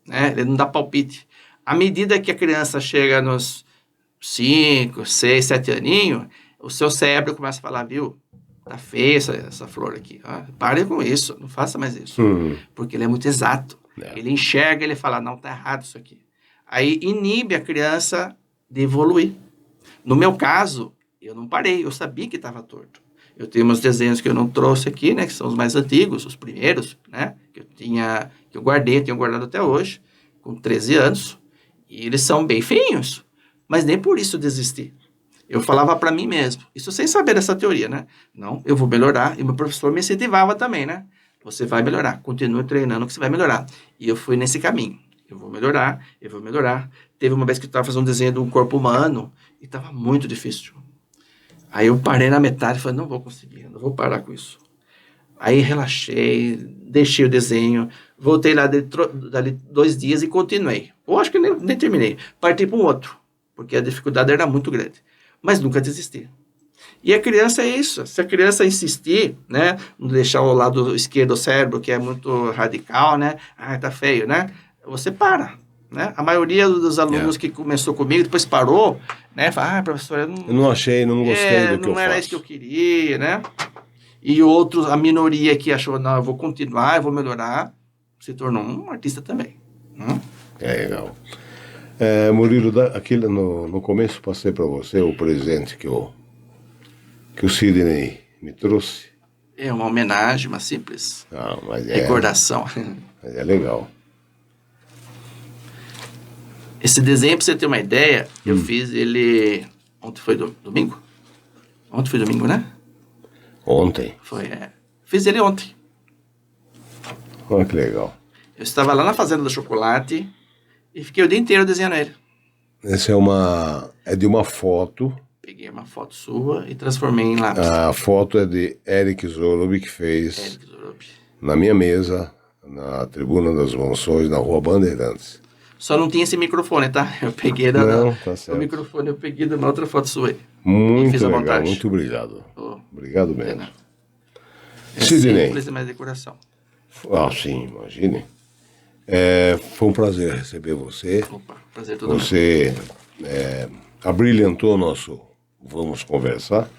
Speaker 2: Né? Ele não dá palpite. À medida que a criança chega nos 5, 6, 7 aninhos, o seu cérebro começa a falar, viu? Tá feia essa flor aqui. Ah, pare com isso, não faça mais isso. Porque ele é muito exato. Ele enxerga, ele fala, não, tá errado isso aqui. Aí inibe a criança de evoluir. No meu caso, eu não parei, eu sabia que estava torto. Eu tenho umas desenhos que eu não trouxe aqui, né, que são os mais antigos, os primeiros, né, que eu guardei, tenho guardado até hoje, com 13 anos, e eles são bem feinhos, mas nem por isso eu desisti. Eu falava para mim mesmo, isso sem saber dessa teoria, né? Não, eu vou melhorar, e meu professor me incentivava também, né? Você vai melhorar, continue treinando que você vai melhorar. E eu fui nesse caminho. Eu vou melhorar, eu vou melhorar. Teve uma vez que eu estava fazendo um desenho de um corpo humano e estava muito difícil. Aí eu parei na metade e falei, não vou conseguir, não vou parar com isso. Aí relaxei, deixei o desenho, voltei lá dali 2 dias e continuei. Eu acho que nem terminei. Parti para um outro, porque a dificuldade era muito grande. Mas nunca desisti. E a criança é isso. Se a criança insistir, né, não deixar o lado esquerdo do cérebro, que é muito radical, né, tá feio, né, você para, né. A maioria dos alunos que começou comigo, depois parou, né, fala, professor, eu não
Speaker 1: achei, não gostei do que eu faço.
Speaker 2: Não era isso que eu queria, né. E outros, a minoria que achou, não, eu vou continuar, eu vou melhorar, se tornou um artista também.
Speaker 1: Legal. Murilo, no começo passei para você o presente que o Sidney me trouxe.
Speaker 2: É uma homenagem, uma simples
Speaker 1: mas
Speaker 2: recordação.
Speaker 1: Mas é legal.
Speaker 2: Esse desenho, para você ter uma ideia, eu fiz ele... Ontem foi domingo? Ontem foi domingo, né?
Speaker 1: Ontem?
Speaker 2: Foi, Fiz ele ontem.
Speaker 1: Olha que legal.
Speaker 2: Eu estava lá na Fazenda do Chocolate e fiquei o dia inteiro desenhando ele.
Speaker 1: Essa é de uma foto.
Speaker 2: Peguei uma foto sua e transformei em lápis.
Speaker 1: A foto é de Eric Zorub, que fez na minha mesa, na Tribuna das Mansões, na Rua Bandeirantes.
Speaker 2: Só não tinha esse microfone, tá? Eu peguei o microfone, eu peguei de uma outra foto sua aí.
Speaker 1: Muito fiz legal, montagem. Muito obrigado. Obrigado mesmo. Sidney.
Speaker 2: Simples, mais decoração.
Speaker 1: Sim, imagine. Foi um prazer receber você.
Speaker 2: Opa, prazer todo
Speaker 1: Você abrilhantou nosso Vamos Conversar.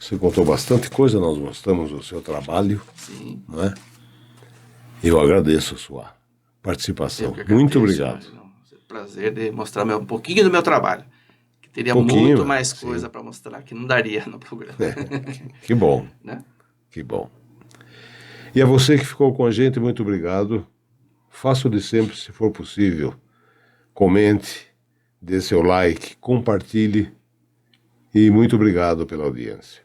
Speaker 1: Você contou bastante coisa, nós mostramos o seu trabalho.
Speaker 2: Sim.
Speaker 1: Não é? Eu agradeço a sua participação. Muito obrigado.
Speaker 2: Prazer de mostrar um pouquinho do meu trabalho. Que teria muito mais coisa para mostrar que não daria no programa.
Speaker 1: Que bom.
Speaker 2: Né?
Speaker 1: Que bom. E a você que ficou com a gente, muito obrigado. Faça o de sempre, se for possível. Comente, dê seu like, compartilhe. E muito obrigado pela audiência.